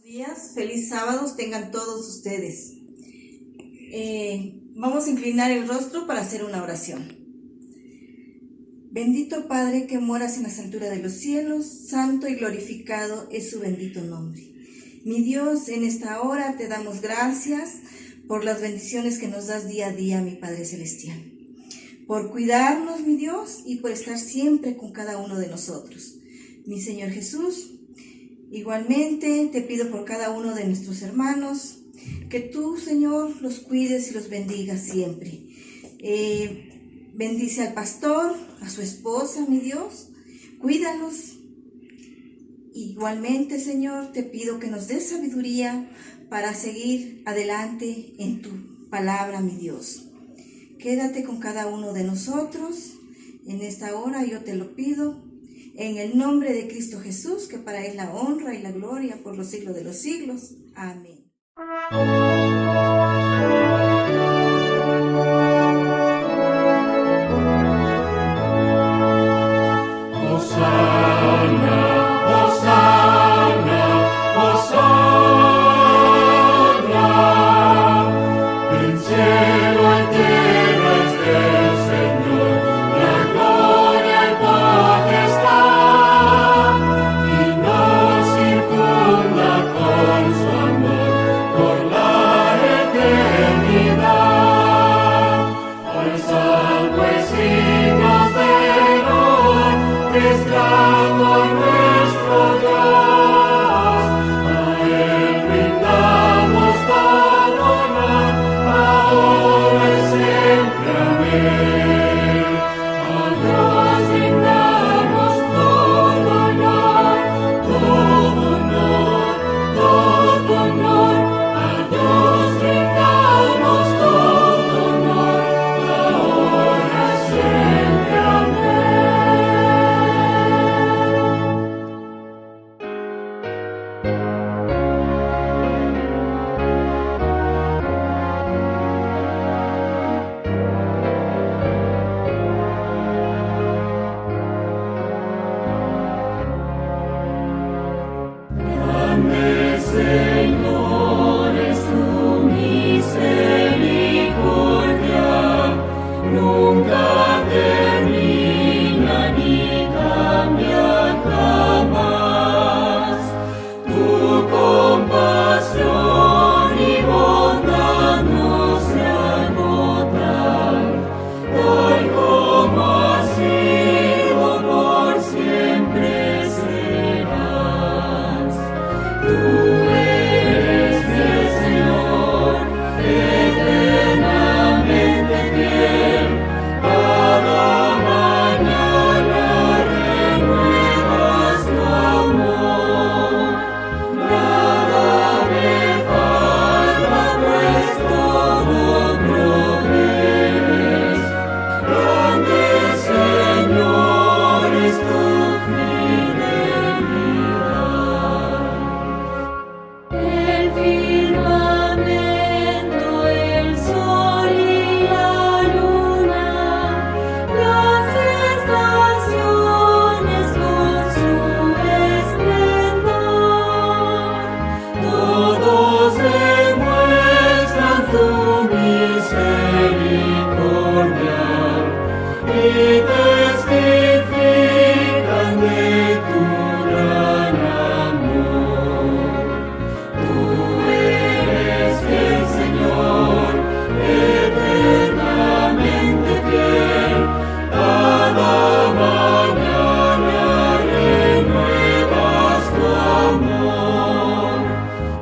Días, feliz sábado tengan todos ustedes. Vamos a inclinar el rostro para hacer una oración. Bendito Padre que moras en las alturas de los cielos, santo y glorificado es su bendito nombre. Mi Dios, en esta hora te damos gracias por las bendiciones que nos das día a día, mi Padre Celestial. Por cuidarnos, mi Dios, y por estar siempre con cada uno de nosotros. Mi Señor Jesús, igualmente te pido por cada uno de nuestros hermanos, que tú, Señor, los cuides y los bendigas siempre. Bendice al pastor, a su esposa, mi Dios, cuídalos. Igualmente, Señor, te pido que nos des sabiduría para seguir adelante en tu palabra, mi Dios. Quédate con cada uno de nosotros en esta hora, yo te lo pido. En el nombre de Cristo Jesús, que para Él la honra y la gloria por los siglos de los siglos. Amén.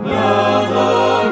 Nada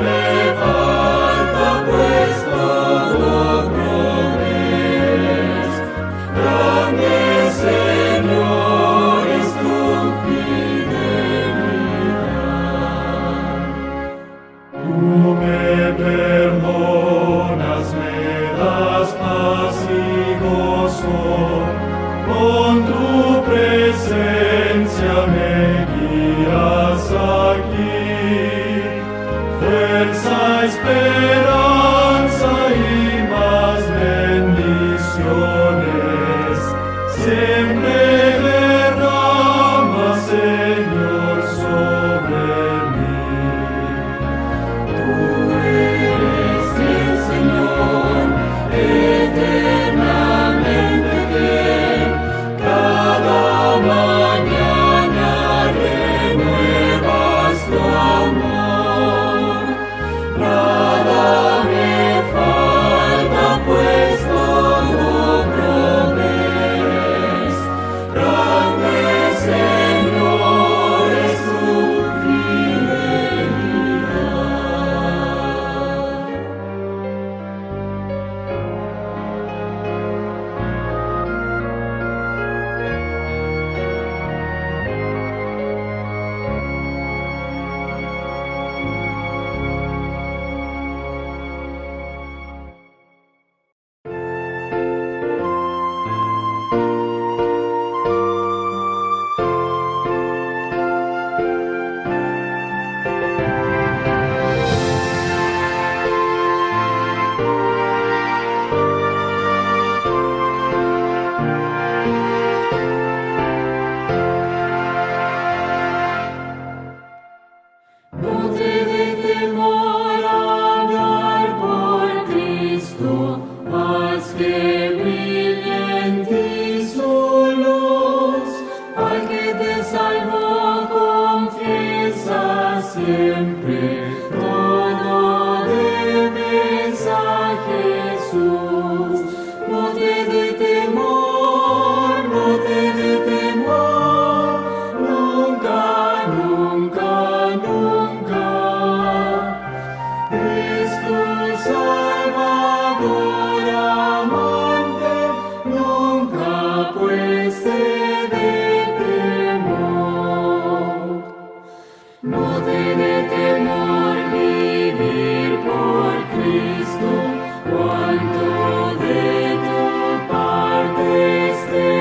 temor hablar por Cristo, haz que brille en ti su luz. Al que te salvó, confiesa siempre, todo debes a Jesús. No te dé temor, no te dé temor, nunca, nunca, nunca. Es tu Salvador amante, nunca pues te dé temor. No te dé temor vivir por Cristo, cuanto de tu parte esté.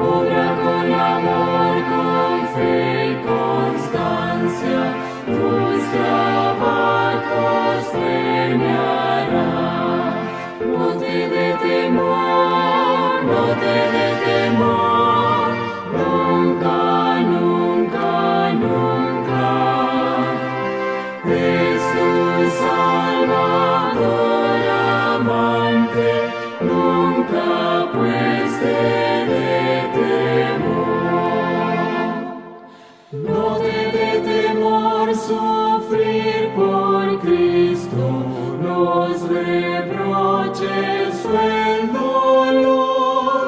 Obra con amor, con fe y constancia, tus trabajos terminará. No te dé temor, no te dé temor, nunca, nunca, nunca. Es tu Salvador amante, nunca pues te dé temor. No te dé temor sufrir por Cristo los reproches o el dolor.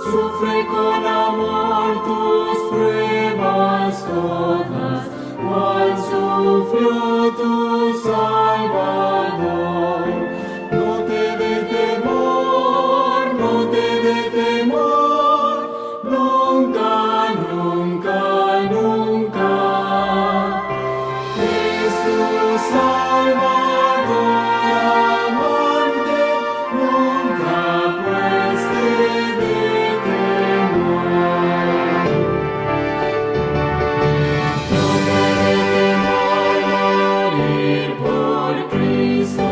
Sufre con amor tus pruebas todas, cual sufrió tu Salvador. No te dé temor, no te dé temor, nunca, nunca, nunca. Es tu Salvador amante, nunca pues te dé temor. No te dé temor morir por Cristo,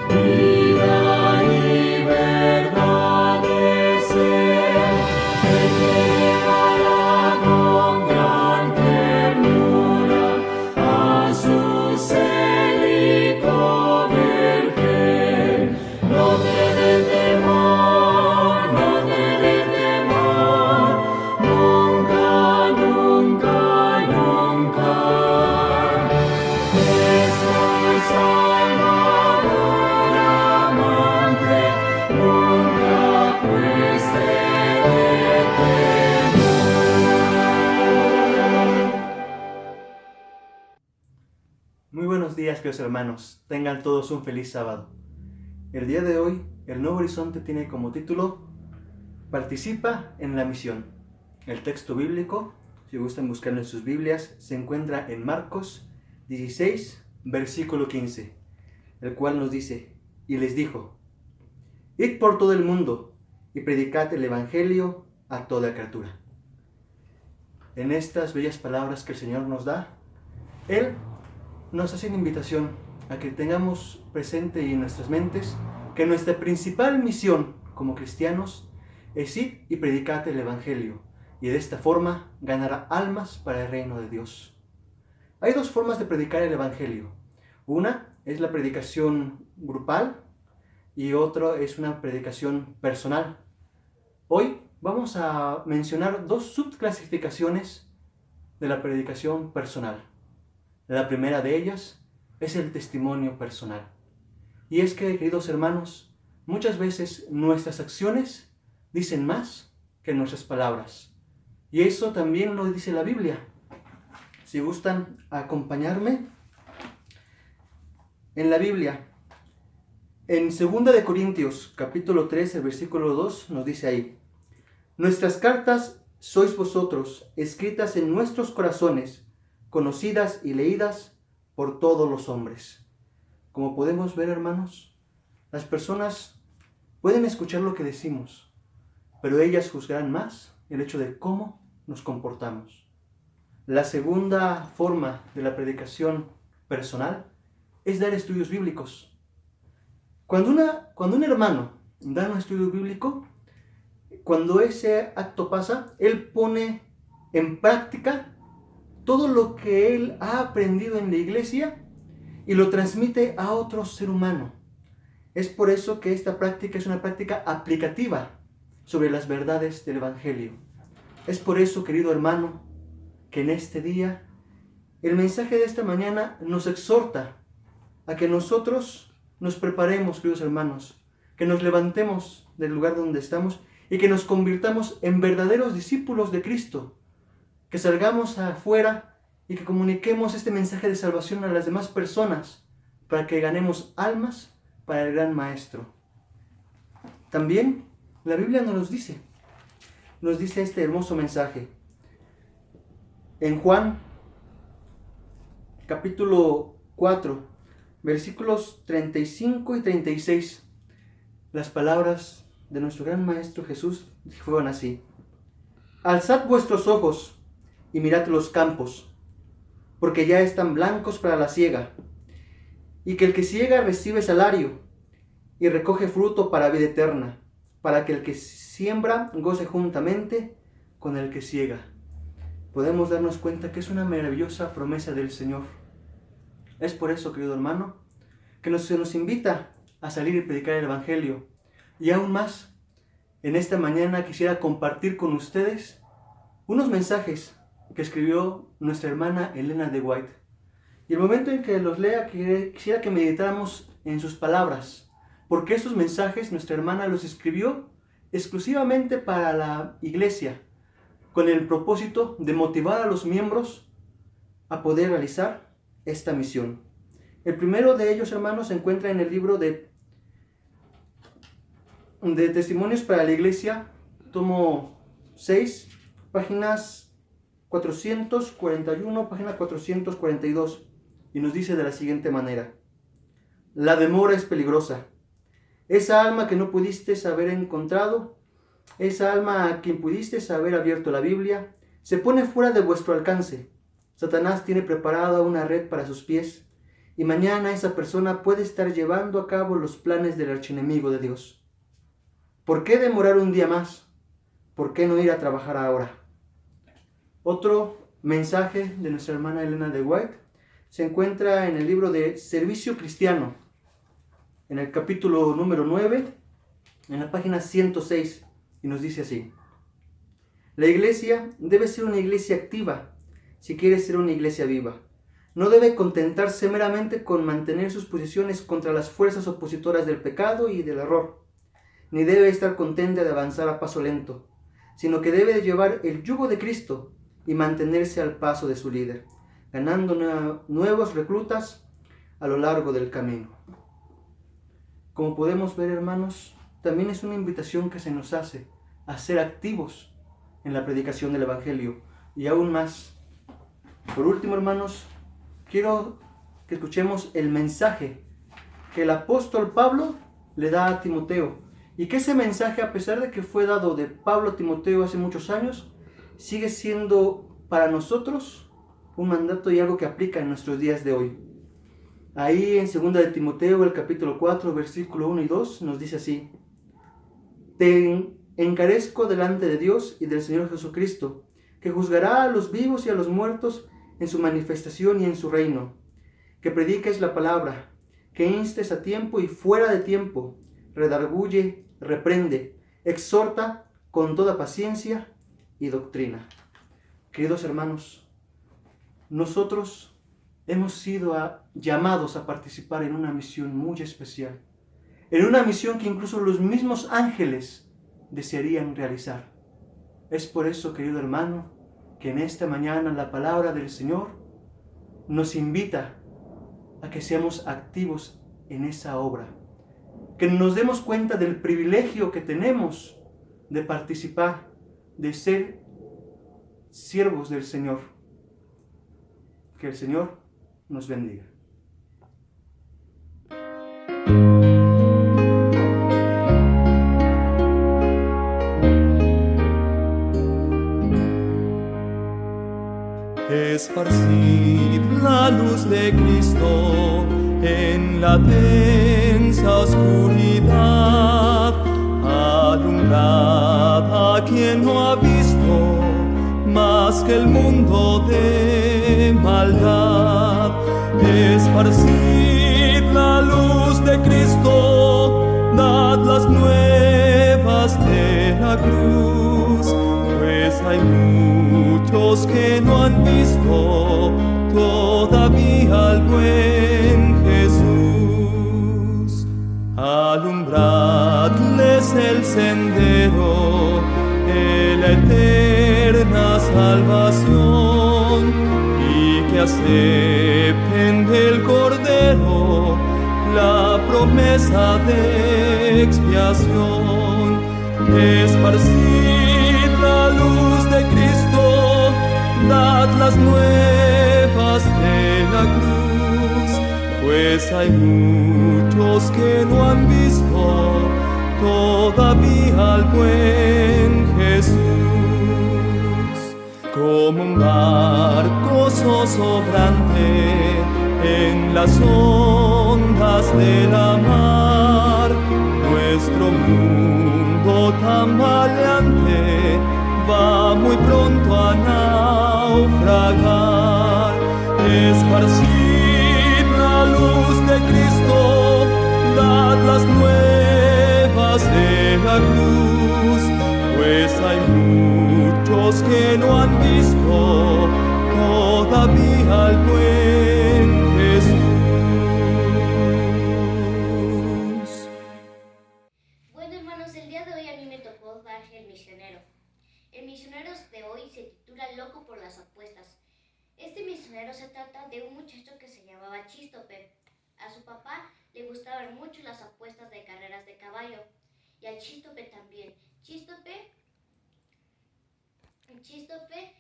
vida y verdad es Él. Él te llevará con gran ternura a su célico vergel. No te dé temor, no te dé temor, nunca, nunca, nunca. Es tu Salvador amante, nunca pues te dé temor. Muy buenos días, queridos hermanos. Tengan todos un feliz sábado. El día de hoy, el Nuevo Horizonte tiene como título Participa en la misión. El texto bíblico, si gustan buscarlo en sus Biblias, se encuentra en Marcos 16, versículo 15, el cual nos dice: y les dijo: id por todo el mundo y predicad el evangelio a toda criatura. En estas bellas palabras que el Señor nos da, Él nos hace una invitación a que tengamos presente y en nuestras mentes que nuestra principal misión como cristianos es ir y predicar el evangelio, y de esta forma ganar almas para el reino de Dios. Hay dos formas de predicar el evangelio. Una es la predicación grupal y otra es una predicación personal. Hoy vamos a mencionar dos subclasificaciones de la predicación personal. La primera de ellas es el testimonio personal. Y es que, queridos hermanos, muchas veces nuestras acciones dicen más que nuestras palabras. Y eso también lo dice la Biblia. Si gustan acompañarme, en la Biblia, en 2 de Corintios, capítulo 3, el versículo 2, nos dice ahí: nuestras cartas sois vosotros, escritas en nuestros corazones, conocidas y leídas por todos los hombres. Como podemos ver, hermanos, las personas pueden escuchar lo que decimos, pero ellas juzgarán más el hecho de cómo nos comportamos. La segunda forma de la predicación personal es dar estudios bíblicos. Cuando un hermano da un estudio bíblico, cuando ese acto pasa, él pone en práctica todo lo que él ha aprendido en la iglesia y lo transmite a otro ser humano. Es por eso que esta práctica es una práctica aplicativa sobre las verdades del Evangelio. Es por eso, querido hermano, que en este día el mensaje de esta mañana nos exhorta a que nosotros nos preparemos, queridos hermanos, que nos levantemos del lugar donde estamos y que nos convirtamos en verdaderos discípulos de Cristo, que salgamos afuera y que comuniquemos este mensaje de salvación a las demás personas para que ganemos almas para el gran Maestro. También la Biblia nos dice este hermoso mensaje. En Juan, capítulo 4, versículos 35 y 36, las palabras de nuestro gran Maestro Jesús fueron así: alzad vuestros ojos y mirad los campos, porque ya están blancos para la siega, y que el que siega recibe salario y recoge fruto para vida eterna, para que el que siembra goce juntamente con el que siega. Podemos darnos cuenta que es una maravillosa promesa del Señor. Es por eso, querido hermano, que se nos invita a salir y predicar el Evangelio. Y aún más, en esta mañana quisiera compartir con ustedes unos mensajes que escribió nuestra hermana Elena de White. Y el momento en que los lea, quisiera que meditáramos en sus palabras, porque esos mensajes nuestra hermana los escribió exclusivamente para la iglesia, con el propósito de motivar a los miembros a poder realizar esta misión. El primero de ellos, hermanos, se encuentra en el libro de Testimonios para la Iglesia, tomo 6, páginas 441, página 442, y nos dice de la siguiente manera: la demora es peligrosa. Esa alma que no pudiste haber encontrado, esa alma a quien pudiste haber abierto la Biblia, se pone fuera de vuestro alcance. Satanás tiene preparada una red para sus pies, y mañana esa persona puede estar llevando a cabo los planes del archienemigo de Dios. ¿Por qué demorar un día más? ¿Por qué no ir a trabajar ahora? Otro mensaje de nuestra hermana Elena de White se encuentra en el libro de Servicio Cristiano, en el capítulo número 9, en la página 106, y nos dice así: la iglesia debe ser una iglesia activa si quiere ser una iglesia viva. No debe contentarse meramente con mantener sus posiciones contra las fuerzas opositoras del pecado y del error, ni debe estar contenta de avanzar a paso lento, sino que debe llevar el yugo de Cristo y mantenerse al paso de su líder, ganando nuevos reclutas a lo largo del camino. Como podemos ver, hermanos, también es una invitación que se nos hace a ser activos en la predicación del Evangelio. Y aún más, por último, hermanos, quiero que escuchemos el mensaje que el apóstol Pablo le da a Timoteo, y que ese mensaje, a pesar de que fue dado de Pablo a Timoteo hace muchos años, sigue siendo para nosotros un mandato y algo que aplica en nuestros días de hoy. Ahí en 2 de Timoteo, el capítulo 4, versículo 1 y 2, nos dice así: te encarezco delante de Dios y del Señor Jesucristo, que juzgará a los vivos y a los muertos en su manifestación y en su reino, que prediques la palabra, que instes a tiempo y fuera de tiempo, redarguye, reprende, exhorta con toda paciencia y doctrina. Queridos hermanos, nosotros hemos sido llamados a participar en una misión muy especial, en una misión que incluso los mismos ángeles desearían realizar. Es por eso, querido hermano, que en esta mañana la palabra del Señor nos invita a que seamos activos en esa obra, que nos demos cuenta del privilegio que tenemos de participar, de ser siervos del Señor. Que el Señor nos bendiga. Esparcid la luz de Cristo en la densa oscuridad, alumbrad a quien no ha visto más que el mundo de maldad. Esparcid la luz de Cristo, dad las nuevas de la cruz, pues hay muchos que no han visto todavía al buen Jesús. Alumbradles el sendero de la eterna salvación, y que acepten del Cordero la promesa de expiación. Esparcid la luz de Cristo, dad las nuevas de la cruz, pues hay muchos que no han visto todavía al buen Jesús. Como un barco zozobrante en las ondas de la mar, nuestro mundo tambaleante va muy pronto a naufragar. Esparcid la luz de Cristo, dad las nuevas de la cruz, pues hay muchos que no han visto todavía al buen Jesús. Bueno, hermanos, el día de hoy a mí me tocó dar el misionero. El misionero de hoy se titula Loco por las apuestas. Este misionero se trata de un muchacho que se llamaba Chístope. A su papá le gustaban mucho las apuestas de carreras de caballo, y a Chístope también. Chístope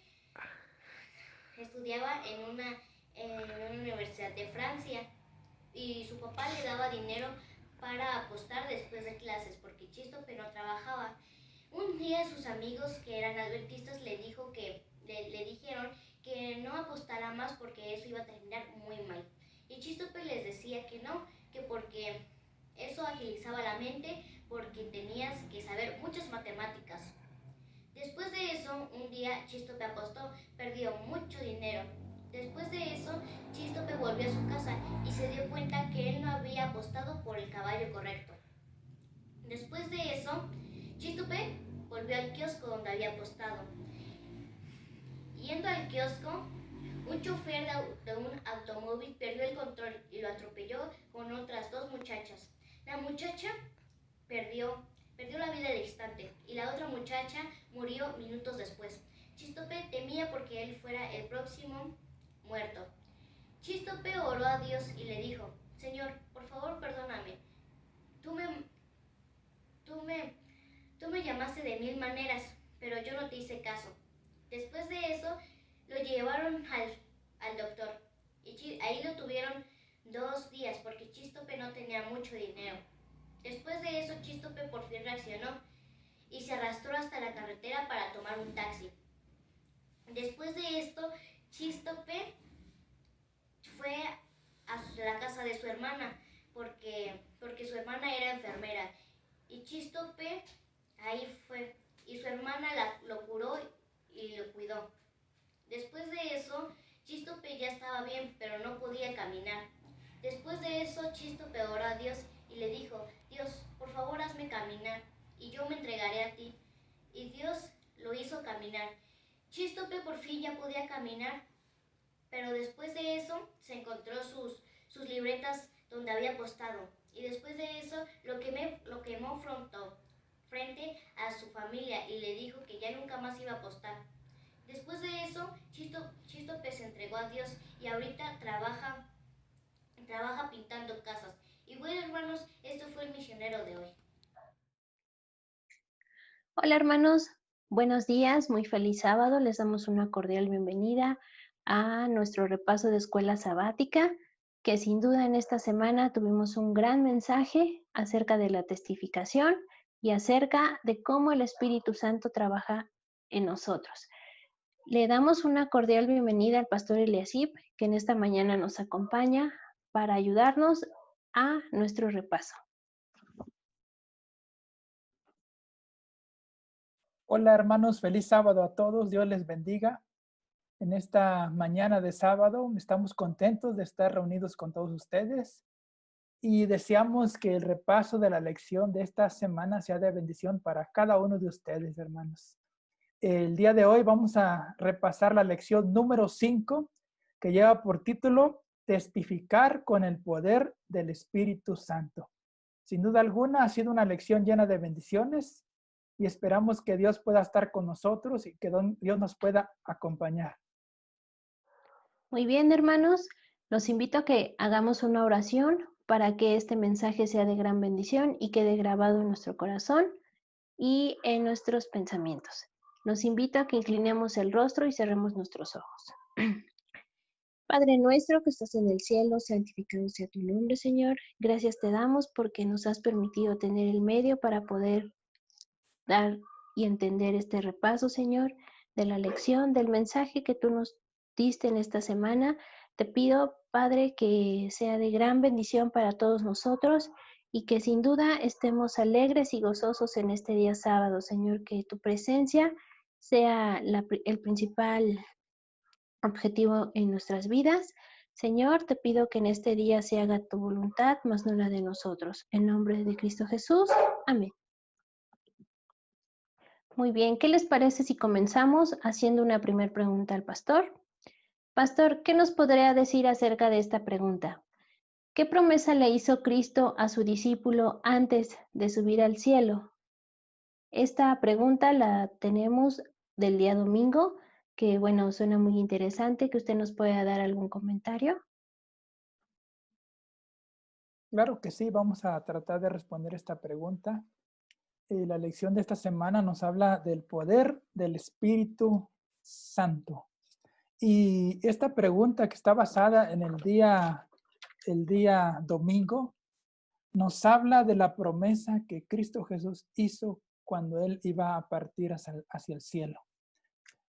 estudiaba en una universidad de Francia, y su papá le daba dinero para apostar después de clases porque Chístope no trabajaba. Un día sus amigos, que eran adventistas, le dijeron que no apostara más porque eso iba a terminar muy mal. Y Chístope les decía que no, que porque eso agilizaba la mente, porque tenías que saber muchas matemáticas. Después de eso, un día Chístope apostó, perdió mucho dinero. Después de eso, Chístope volvió a su casa y se dio cuenta que él no había apostado por el caballo correcto. Después de eso, Chístope volvió al kiosco donde había apostado. Yendo al kiosco, un chofer de un automóvil perdió el control y lo atropelló con otras dos muchachas. La muchacha perdió la vida al instante y la otra muchacha murió minutos después. Chístope temía porque él fuera el próximo muerto. Chístope oró a Dios y le dijo: Señor, por favor, perdóname. Tú me llamaste de 1000 maneras, pero yo no te hice caso. Después de eso, lo llevaron al doctor. Y ahí lo tuvieron 2 días porque Chístope no tenía mucho dinero. Después de eso, Chístope por fin reaccionó y se arrastró hasta la carretera para tomar un taxi. Después de esto, Chístope fue a la casa de su hermana porque su hermana era enfermera. Y Chístope ahí fue, y su hermana lo curó y lo cuidó. Después de eso, Chístope ya estaba bien, pero no podía caminar. Después de eso, Chístope oró a Dios y le dijo: Dios, por favor, hazme caminar y yo me entregaré a ti. Y Dios lo hizo caminar. Chístope por fin ya podía caminar, pero después de eso se encontró sus libretas donde había apostado. Y después de eso lo quemó frente a su familia y le dijo que ya nunca más iba a apostar. Después de eso, Chístope se entregó a Dios y ahorita trabaja pintando casas. Y bueno, hermanos, esto fue el misionero de hoy. Hola hermanos, buenos días, muy feliz sábado. Les damos una cordial bienvenida a nuestro repaso de escuela sabática, que sin duda en esta semana tuvimos un gran mensaje acerca de la testificación y acerca de cómo el Espíritu Santo trabaja en nosotros. Le damos una cordial bienvenida al pastor Eliasib, que en esta mañana nos acompaña para ayudarnos a nuestro repaso. Hola hermanos, feliz sábado a todos, Dios les bendiga. En esta mañana de sábado estamos contentos de estar reunidos con todos ustedes y deseamos que el repaso de la lección de esta semana sea de bendición para cada uno de ustedes, hermanos. El día de hoy vamos a repasar la lección número 5, que lleva por título Testificar con el poder del Espíritu Santo. Sin duda alguna ha sido una lección llena de bendiciones y esperamos que Dios pueda estar con nosotros y que Dios nos pueda acompañar. Muy bien, hermanos, los invito a que hagamos una oración para que este mensaje sea de gran bendición y quede grabado en nuestro corazón y en nuestros pensamientos. Los invito a que inclinemos el rostro y cerremos nuestros ojos. Padre nuestro que estás en el cielo, santificado sea tu nombre, Señor. Gracias te damos porque nos has permitido tener el medio para poder dar y entender este repaso, Señor, de la lección, del mensaje que tú nos diste en esta semana. Te pido, Padre, que sea de gran bendición para todos nosotros y que sin duda estemos alegres y gozosos en este día sábado, Señor, que tu presencia sea el principal objetivo en nuestras vidas. Señor, te pido que en este día se haga tu voluntad, más no la de nosotros. En nombre de Cristo Jesús. Amén. Muy bien, ¿qué les parece si comenzamos haciendo una primera pregunta al pastor? Pastor, ¿qué nos podría decir acerca de esta pregunta? ¿Qué promesa le hizo Cristo a su discípulo antes de subir al cielo? Esta pregunta la tenemos del día domingo, que bueno, suena muy interesante, que usted nos pueda dar algún comentario. Claro que sí, vamos a tratar de responder esta pregunta. La lección de esta semana nos habla del poder del Espíritu Santo. Y esta pregunta que está basada en el día domingo, nos habla de la promesa que Cristo Jesús hizo cuando Él iba a partir hacia el cielo.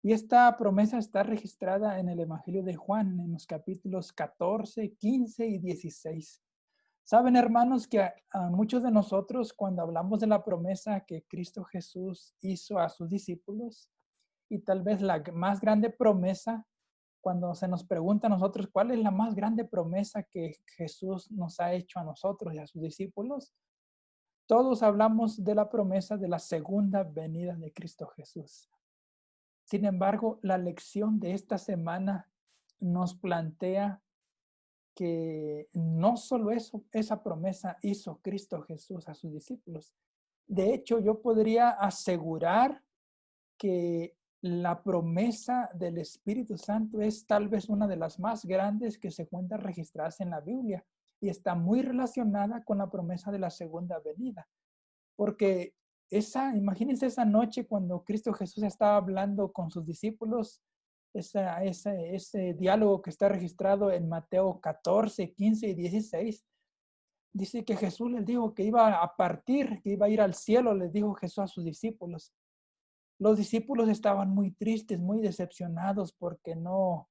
Y esta promesa está registrada en el Evangelio de Juan, en los capítulos 14, 15 y 16. Saben, hermanos, que a muchos de nosotros, cuando hablamos de la promesa que Cristo Jesús hizo a sus discípulos, y tal vez la más grande promesa, cuando se nos pregunta a nosotros cuál es la más grande promesa que Jesús nos ha hecho a nosotros y a sus discípulos, todos hablamos de la promesa de la segunda venida de Cristo Jesús. Sin embargo, la lección de esta semana nos plantea que no solo esa promesa hizo Cristo Jesús a sus discípulos. De hecho, yo podría asegurar que la promesa del Espíritu Santo es tal vez una de las más grandes que se encuentran registradas en la Biblia y está muy relacionada con la promesa de la segunda venida. Porque imagínense esa noche cuando Cristo Jesús estaba hablando con sus discípulos, ese diálogo que está registrado en Mateo 14, 15 y 16, dice que Jesús les dijo que iba a partir, que iba a ir al cielo, les dijo Jesús a sus discípulos. Los discípulos estaban muy tristes, muy decepcionados porque no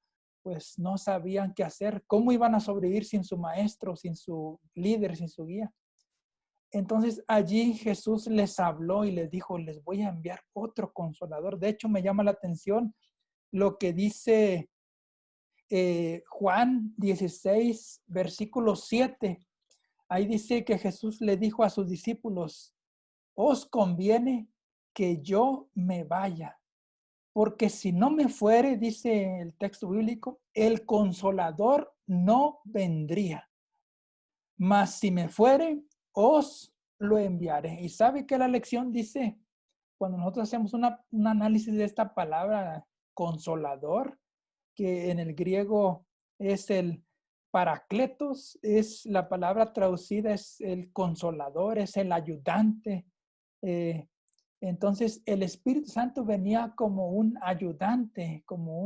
sabían qué hacer, cómo iban a sobrevivir sin su maestro, sin su líder, sin su guía. Entonces allí Jesús les habló y les dijo, les voy a enviar otro consolador. De hecho, me llama la atención lo que dice Juan 16, versículo 7. Ahí dice que Jesús le dijo a sus discípulos, os conviene que yo me vaya, porque si no me fuere, dice el texto bíblico, el consolador no vendría. Mas si me fuere, os lo enviaré. Y sabe que la lección dice, cuando nosotros hacemos un análisis de esta palabra consolador, que en el griego es el paracletos, es la palabra traducida, es el consolador, es el ayudante. Entonces el Espíritu Santo venía como un ayudante, como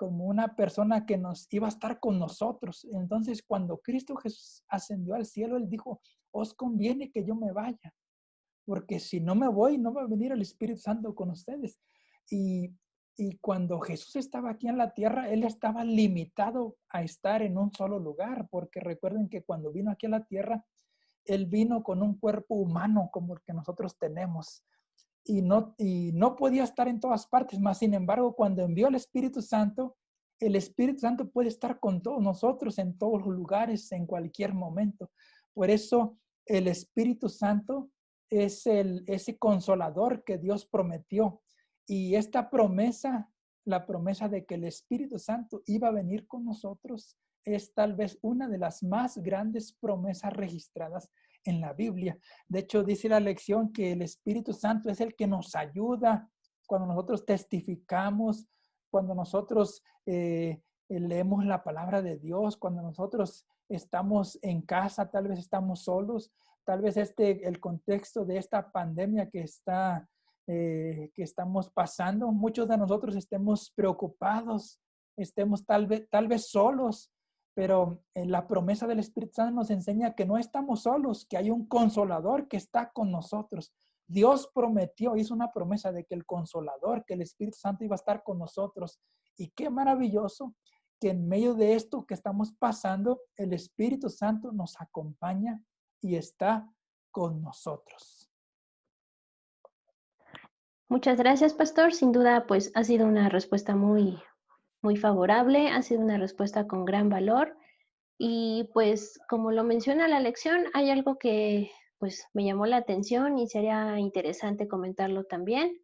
una persona que nos iba a estar con nosotros. Entonces cuando Cristo Jesús ascendió al cielo, Él dijo, os conviene que yo me vaya, porque si no me voy, no va a venir el Espíritu Santo con ustedes. Y cuando Jesús estaba aquí en la tierra, Él estaba limitado a estar en un solo lugar, porque recuerden que cuando vino aquí a la tierra, Él vino con un cuerpo humano como el que nosotros tenemos. y no podía estar en todas partes, mas sin embargo, cuando envió el Espíritu Santo puede estar con todos nosotros en todos los lugares, en cualquier momento. Por eso el Espíritu Santo es ese consolador que Dios prometió. Y esta promesa, la promesa de que el Espíritu Santo iba a venir con nosotros, es tal vez una de las más grandes promesas registradas en la Biblia. De hecho, dice la lección que el Espíritu Santo es el que nos ayuda cuando nosotros testificamos, cuando nosotros leemos la palabra de Dios, cuando nosotros estamos en casa, tal vez estamos solos, tal vez el contexto de esta pandemia que estamos pasando, muchos de nosotros estemos preocupados, estemos tal vez solos, pero la promesa del Espíritu Santo nos enseña que no estamos solos, que hay un consolador que está con nosotros. Dios prometió, hizo una promesa de que el consolador, que el Espíritu Santo iba a estar con nosotros. Y qué maravilloso que en medio de esto que estamos pasando, el Espíritu Santo nos acompaña y está con nosotros. Muchas gracias, pastor. Sin duda, pues ha sido una respuesta muy favorable, ha sido una respuesta con gran valor. Y pues, como lo menciona la lección, hay algo que pues me llamó la atención y sería interesante comentarlo también.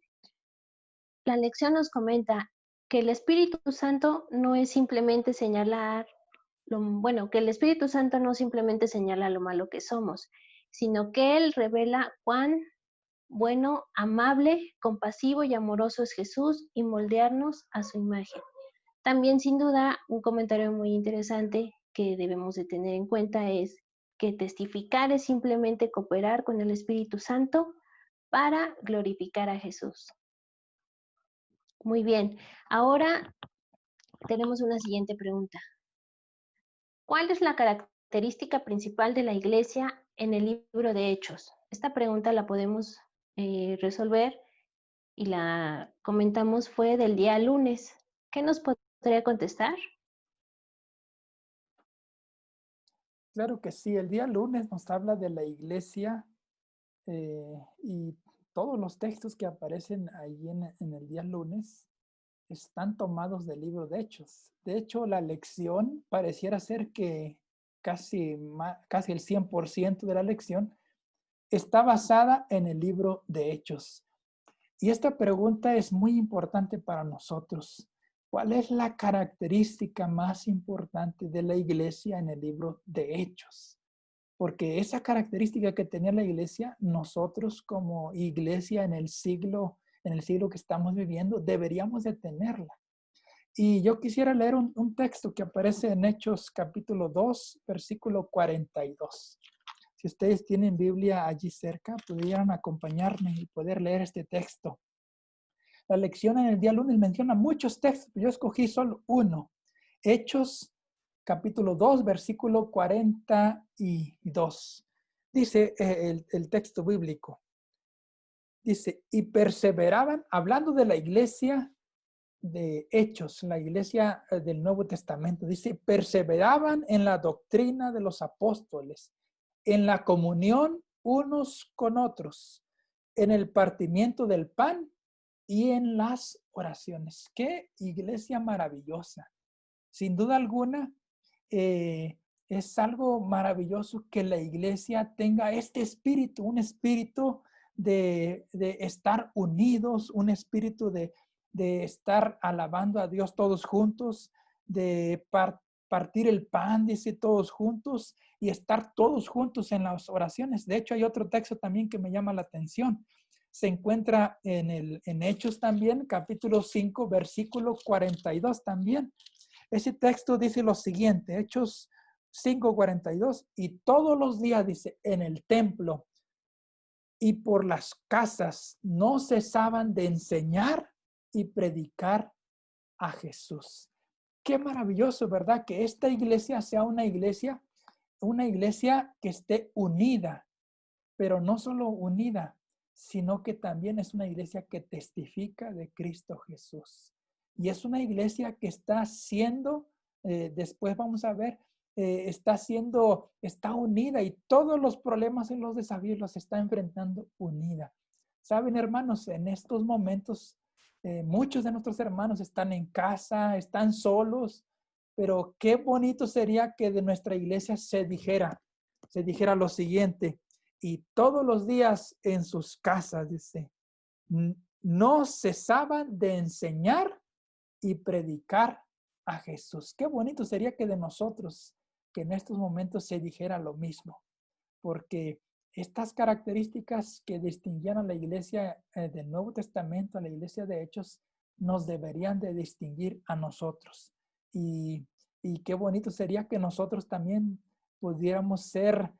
La lección nos comenta que el Espíritu Santo no es simplemente señalar que el Espíritu Santo no simplemente señala lo malo que somos, sino que Él revela cuán bueno, amable, compasivo y amoroso es Jesús y moldearnos a su imagen. También, sin duda, un comentario muy interesante que debemos de tener en cuenta es que testificar es simplemente cooperar con el Espíritu Santo para glorificar a Jesús. Muy bien, ahora tenemos una siguiente pregunta. ¿Cuál es la característica principal de la iglesia en el libro de Hechos? Esta pregunta la podemos resolver y la comentamos fue del día lunes. ¿Qué nos podría contestar? Claro que sí, el día lunes nos habla de la iglesia y todos los textos que aparecen ahí en el día lunes están tomados del libro de Hechos. De hecho, la lección pareciera ser que casi el 100% de la lección está basada en el libro de Hechos. Y esta pregunta es muy importante para nosotros. ¿Cuál es la característica más importante de la iglesia en el libro de Hechos? Porque esa característica que tenía la iglesia, nosotros como iglesia en el siglo que estamos viviendo, deberíamos de tenerla. Y yo quisiera leer un texto que aparece en Hechos capítulo 2, versículo 42. Si ustedes tienen Biblia allí cerca, pudieran acompañarme y poder leer este texto. La lección en el día lunes menciona muchos textos, pero yo escogí solo uno. Hechos capítulo 2, versículo 42. Dice el texto bíblico. Dice, y perseveraban, hablando de la iglesia de Hechos, la iglesia del Nuevo Testamento. Dice, perseveraban en la doctrina de los apóstoles, en la comunión unos con otros, en el partimiento del pan y en las oraciones. ¡Qué iglesia maravillosa! Sin duda alguna, es algo maravilloso que la iglesia tenga este espíritu, un espíritu de estar unidos, un espíritu de estar alabando a Dios todos juntos, de partir el pan, dice, todos juntos, y estar todos juntos en las oraciones. De hecho, hay otro texto también que me llama la atención. Se encuentra en Hechos también, capítulo 5, versículo 42 también. Ese texto dice lo siguiente, Hechos 5:42, y todos los días, dice, en el templo y por las casas no cesaban de enseñar y predicar a Jesús. Qué maravilloso, ¿verdad? Que esta iglesia sea una iglesia que esté unida, pero no solo unida, sino que también es una iglesia que testifica de Cristo Jesús. Y es una iglesia que está siendo, después vamos a ver, está unida y todos los problemas y los desafíos los está enfrentando unida. Saben, hermanos, en estos momentos muchos de nuestros hermanos están en casa, están solos, pero qué bonito sería que de nuestra iglesia se dijera lo siguiente: y todos los días en sus casas, dice, no cesaban de enseñar y predicar a Jesús. Qué bonito sería que de nosotros, que en estos momentos se dijera lo mismo, porque estas características que distinguían a la iglesia del Nuevo Testamento, a la iglesia de Hechos, nos deberían de distinguir a nosotros. Y qué bonito sería que nosotros también pudiéramos ser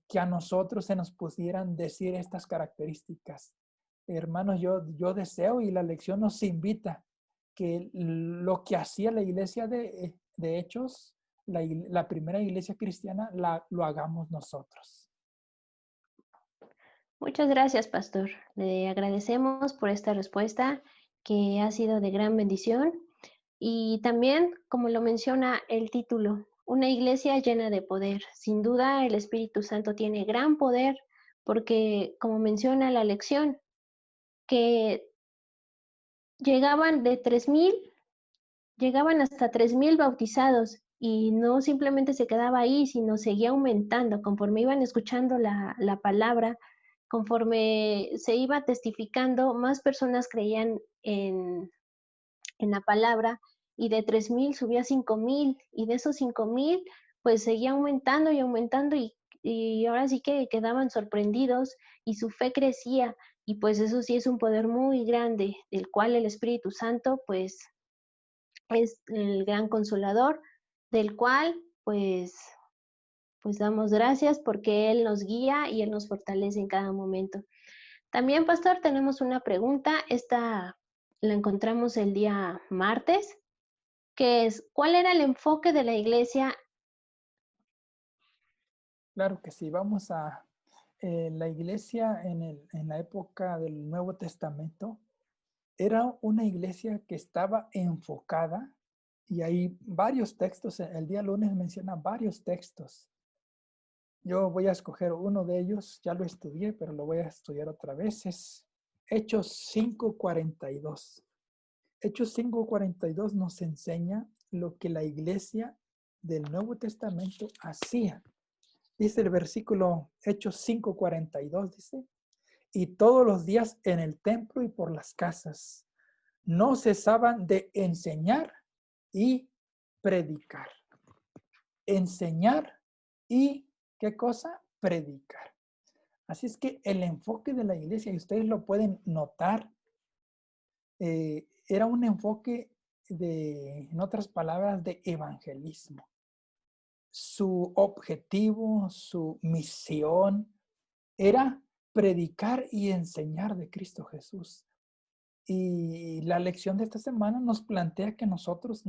que a nosotros se nos pudieran decir estas características. Hermanos, yo deseo, y la lección nos invita, que lo que hacía la iglesia de Hechos, la primera iglesia cristiana, lo hagamos nosotros. Muchas gracias, pastor. Le agradecemos por esta respuesta que ha sido de gran bendición. Y también, como lo menciona el título, una iglesia llena de poder. Sin duda, el Espíritu Santo tiene gran poder porque, como menciona la lección, que llegaban hasta 3,000 bautizados, y no simplemente se quedaba ahí, sino seguía aumentando conforme iban escuchando la palabra, conforme se iba testificando, más personas creían en la palabra, y de 3,000 subía a 5,000, y de esos 5,000 pues seguía aumentando y aumentando, y ahora sí que quedaban sorprendidos y su fe crecía. Y pues eso sí es un poder muy grande, del cual el Espíritu Santo pues es el gran consolador, del cual pues damos gracias porque Él nos guía y Él nos fortalece en cada momento. También, pastor, tenemos una pregunta. Esta la encontramos el día martes, que es: ¿cuál era el enfoque de la iglesia? Claro que sí, vamos a la iglesia en la época del Nuevo Testamento era una iglesia que estaba enfocada, y hay varios textos, el día lunes menciona varios textos. Yo voy a escoger uno de ellos, ya lo estudié, pero lo voy a estudiar otra vez, es Hechos 5:42. Hechos 5:42 nos enseña lo que la iglesia del Nuevo Testamento hacía. Dice el versículo Hechos 5:42, dice: y todos los días en el templo y por las casas no cesaban de enseñar y predicar. Enseñar y, ¿qué cosa? Predicar. Así es que el enfoque de la iglesia, y ustedes lo pueden notar, era un enfoque en otras palabras, de evangelismo. Su objetivo, su misión era predicar y enseñar de Cristo Jesús. Y la lección de esta semana nos plantea que nosotros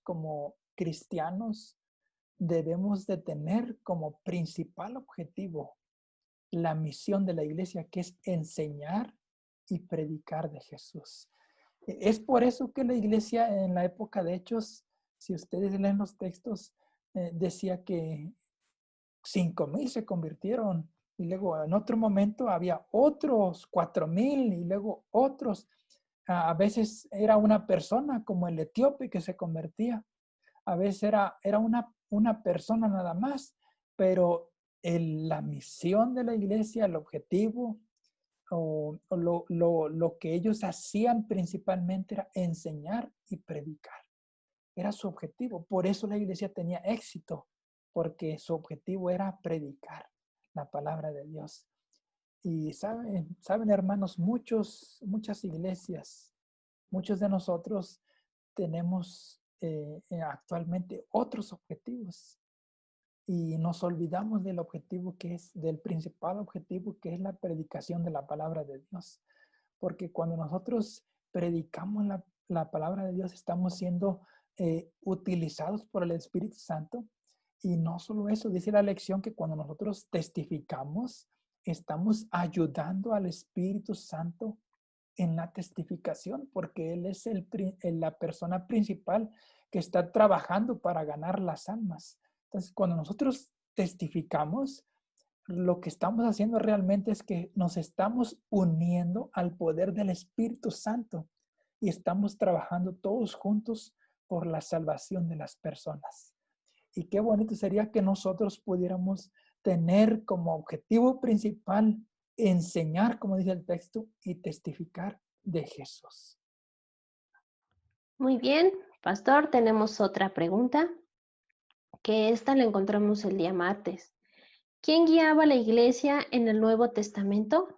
como cristianos debemos de tener como principal objetivo la misión de la iglesia, que es enseñar y predicar de Jesús. Es por eso que la iglesia en la época de Hechos, si ustedes leen los textos, decía que 5,000 se convirtieron, y luego en otro momento había otros 4,000, y luego otros. A veces era una persona como el etíope que se convertía. A veces era una persona nada más, pero la misión de la iglesia, el objetivo o lo que ellos hacían principalmente era enseñar y predicar. Era su objetivo. Por eso la iglesia tenía éxito, porque su objetivo era predicar la palabra de Dios. Y saben hermanos, muchas iglesias, muchos de nosotros tenemos actualmente otros objetivos, y nos olvidamos del objetivo del principal objetivo, que es la predicación de la palabra de Dios. Porque cuando nosotros predicamos la palabra de Dios, estamos siendo utilizados por el Espíritu Santo. Y no solo eso, dice la lección que cuando nosotros testificamos, estamos ayudando al Espíritu Santo en la testificación, porque Él es la persona principal que está trabajando para ganar las almas. Entonces, cuando nosotros testificamos, lo que estamos haciendo realmente es que nos estamos uniendo al poder del Espíritu Santo y estamos trabajando todos juntos por la salvación de las personas. Y qué bonito sería que nosotros pudiéramos tener como objetivo principal enseñar, como dice el texto, y testificar de Jesús. Muy bien, pastor, tenemos otra pregunta, que esta la encontramos el día martes. ¿Quién guiaba la iglesia en el Nuevo Testamento?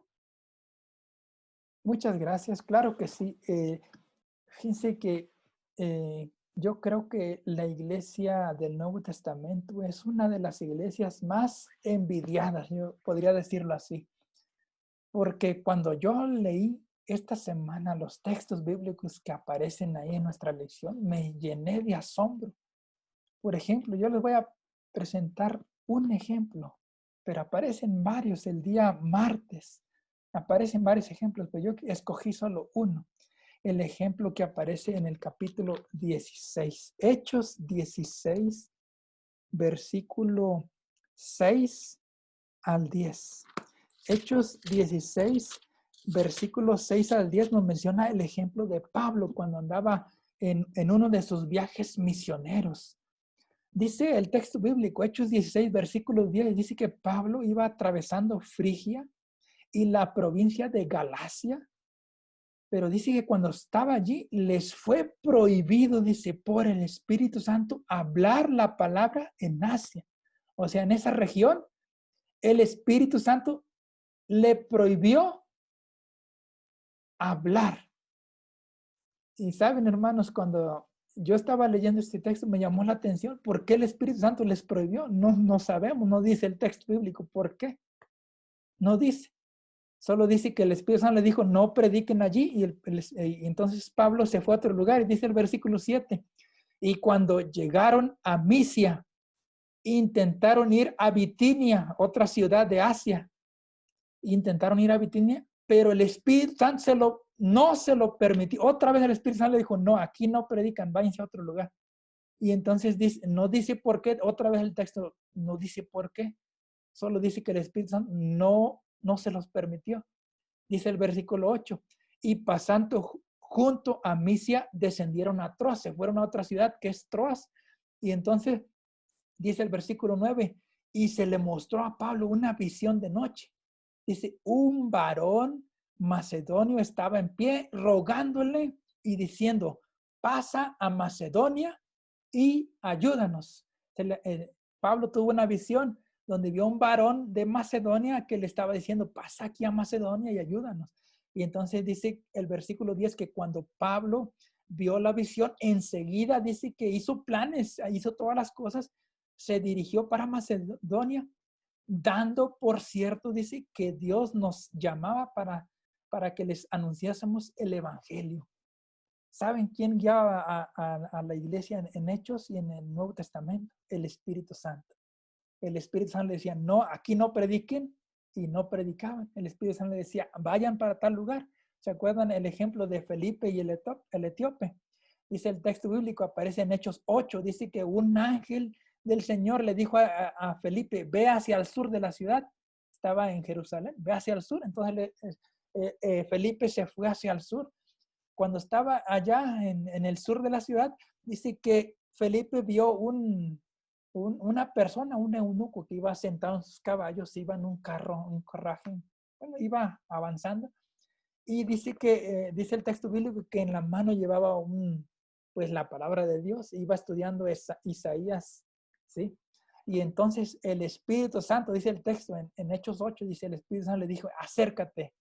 Muchas gracias, claro que sí. Fíjense que yo creo que la iglesia del Nuevo Testamento es una de las iglesias más envidiadas, yo podría decirlo así. Porque cuando yo leí esta semana los textos bíblicos que aparecen ahí en nuestra lección, me llené de asombro. Por ejemplo, yo les voy a presentar un ejemplo, pero aparecen varios el día martes. Aparecen varios ejemplos, pero yo escogí solo uno. El ejemplo que aparece en el capítulo 16. Hechos 16, versículo 6 al 10. Hechos 16, versículos 6 al 10 nos menciona el ejemplo de Pablo cuando andaba en uno de sus viajes misioneros. Dice el texto bíblico, Hechos 16, versículo 10, dice que Pablo iba atravesando Frigia y la provincia de Galacia, pero dice que cuando estaba allí les fue prohibido, dice, por el Espíritu Santo hablar la palabra en Asia. O sea, en esa región, el Espíritu Santo le prohibió hablar. Y saben, hermanos, cuando yo estaba leyendo este texto me llamó la atención. ¿Por qué el Espíritu Santo les prohibió? No sabemos, no dice el texto bíblico. ¿Por qué? No dice. Solo dice que el Espíritu Santo le dijo, no prediquen allí. Y entonces Pablo se fue a otro lugar. Y dice el versículo 7. Y cuando llegaron a Misia, intentaron ir a Bitinia, otra ciudad de Asia. Intentaron ir a Bitinia, pero el Espíritu Santo no se lo permitió. Otra vez el Espíritu Santo le dijo, no, aquí no predican, váyanse a otro lugar. Y entonces no dice por qué, otra vez el texto no dice por qué. Solo dice que el Espíritu Santo no se los permitió. Dice el versículo 8. Y pasando junto a Misia, descendieron a Troas, se fueron a otra ciudad que es Troas. Y entonces dice el versículo 9, y se le mostró a Pablo una visión de noche. Dice, un varón macedonio estaba en pie rogándole y diciendo, pasa a Macedonia y ayúdanos. Pablo tuvo una visión donde vio un varón de Macedonia que le estaba diciendo, pasa aquí a Macedonia y ayúdanos. Y entonces dice el versículo 10 que cuando Pablo vio la visión, enseguida dice que hizo planes, hizo todas las cosas, se dirigió para Macedonia, dando por cierto, dice, que Dios nos llamaba para que les anunciásemos el evangelio. ¿Saben quién guiaba a la iglesia en Hechos y en el Nuevo Testamento? El Espíritu Santo. El Espíritu Santo le decía, no, aquí no prediquen, y no predicaban. El Espíritu Santo le decía, vayan para tal lugar. ¿Se acuerdan el ejemplo de Felipe y el etíope? Dice el texto bíblico, aparece en Hechos 8, dice que un ángel del Señor le dijo a Felipe, ve hacia el sur de la ciudad. Estaba en Jerusalén, ve hacia el sur. Entonces Felipe se fue hacia el sur. Cuando estaba allá en el sur de la ciudad, dice que Felipe vio una persona, un eunuco que iba sentado en sus caballos, iba en un carruaje, bueno, iba avanzando. Y dice dice el texto bíblico que en la mano llevaba pues la palabra de Dios, iba estudiando Isaías, ¿sí? Y entonces el Espíritu Santo, dice el texto en Hechos 8, dice el Espíritu Santo le dijo, acércate.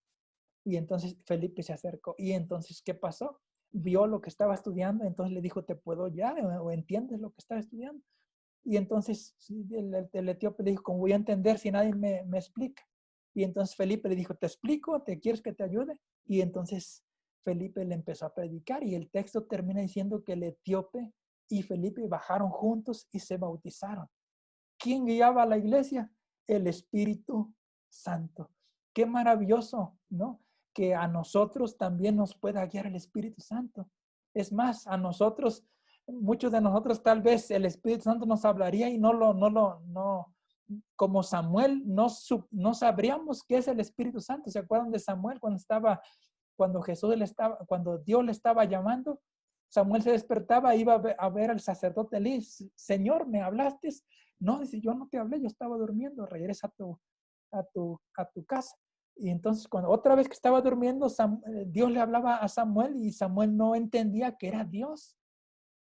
Y entonces Felipe se acercó. Y entonces, ¿qué pasó? Vio lo que estaba estudiando, entonces le dijo, ¿te puedo guiar o entiendes lo que estaba estudiando? Y entonces el etíope le dijo, ¿cómo voy a entender si nadie me explica? Y entonces Felipe le dijo, ¿te explico? ¿Te quieres que te ayude? Y entonces Felipe le empezó a predicar y el texto termina diciendo que el etíope y Felipe bajaron juntos y se bautizaron. ¿Quién guiaba a la iglesia? El Espíritu Santo. Qué maravilloso, ¿no? Que a nosotros también nos pueda guiar el Espíritu Santo. Es más, a nosotros, muchos de nosotros tal vez el Espíritu Santo nos hablaría y no como Samuel, no sabríamos qué es el Espíritu Santo. ¿Se acuerdan de Samuel cuando Dios le estaba llamando? Samuel se despertaba, iba a ver al sacerdote Elí. Señor, ¿me hablaste? No, dice, yo no te hablé, yo estaba durmiendo, regresa a tu casa. Y entonces, cuando otra vez que estaba durmiendo, Dios le hablaba a Samuel y Samuel no entendía que era Dios.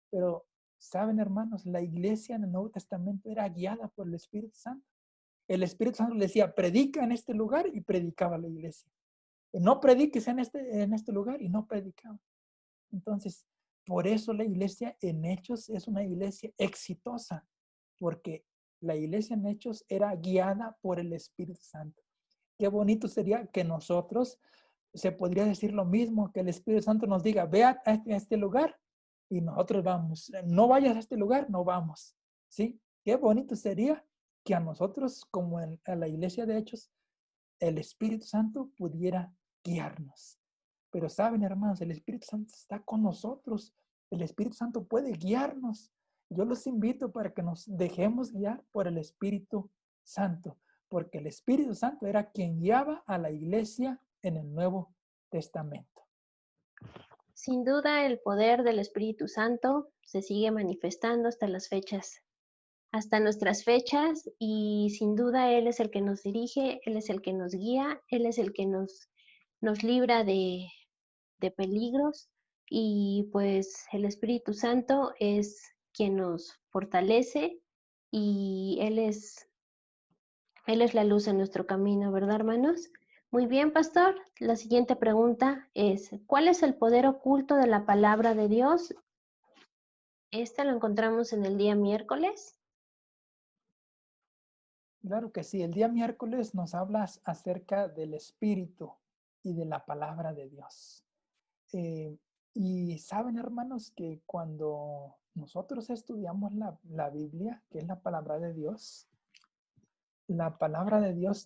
Pero, ¿saben, hermanos? La iglesia en el Nuevo Testamento era guiada por el Espíritu Santo. El Espíritu Santo le decía, predica en este lugar, y predicaba la iglesia. No prediques en este lugar, y no predicaba. Entonces, por eso la iglesia en Hechos es una iglesia exitosa, porque la iglesia en Hechos era guiada por el Espíritu Santo. Qué bonito sería que nosotros, se podría decir lo mismo, que el Espíritu Santo nos diga, ve a este lugar, y nosotros vamos. No vayas a este lugar, no vamos. ¿Sí? Qué bonito sería que a nosotros, como a la iglesia de Hechos, el Espíritu Santo pudiera guiarnos. Pero saben, hermanos, el Espíritu Santo está con nosotros. El Espíritu Santo puede guiarnos. Yo los invito para que nos dejemos guiar por el Espíritu Santo, porque el Espíritu Santo era quien guiaba a la iglesia en el Nuevo Testamento. Sin duda, el poder del Espíritu Santo se sigue manifestando hasta nuestras fechas, y sin duda Él es el que nos dirige, Él es el que nos guía, Él es el que nos libra de peligros, y pues el Espíritu Santo es quien nos fortalece, y Él es la luz en nuestro camino, ¿verdad, hermanos? Muy bien, pastor. La siguiente pregunta es, ¿cuál es el poder oculto de la palabra de Dios? Este lo encontramos en el día miércoles. Claro que sí, el día miércoles nos hablas acerca del Espíritu y de la palabra de Dios. Y saben, hermanos, que cuando nosotros estudiamos la Biblia, que es la palabra de Dios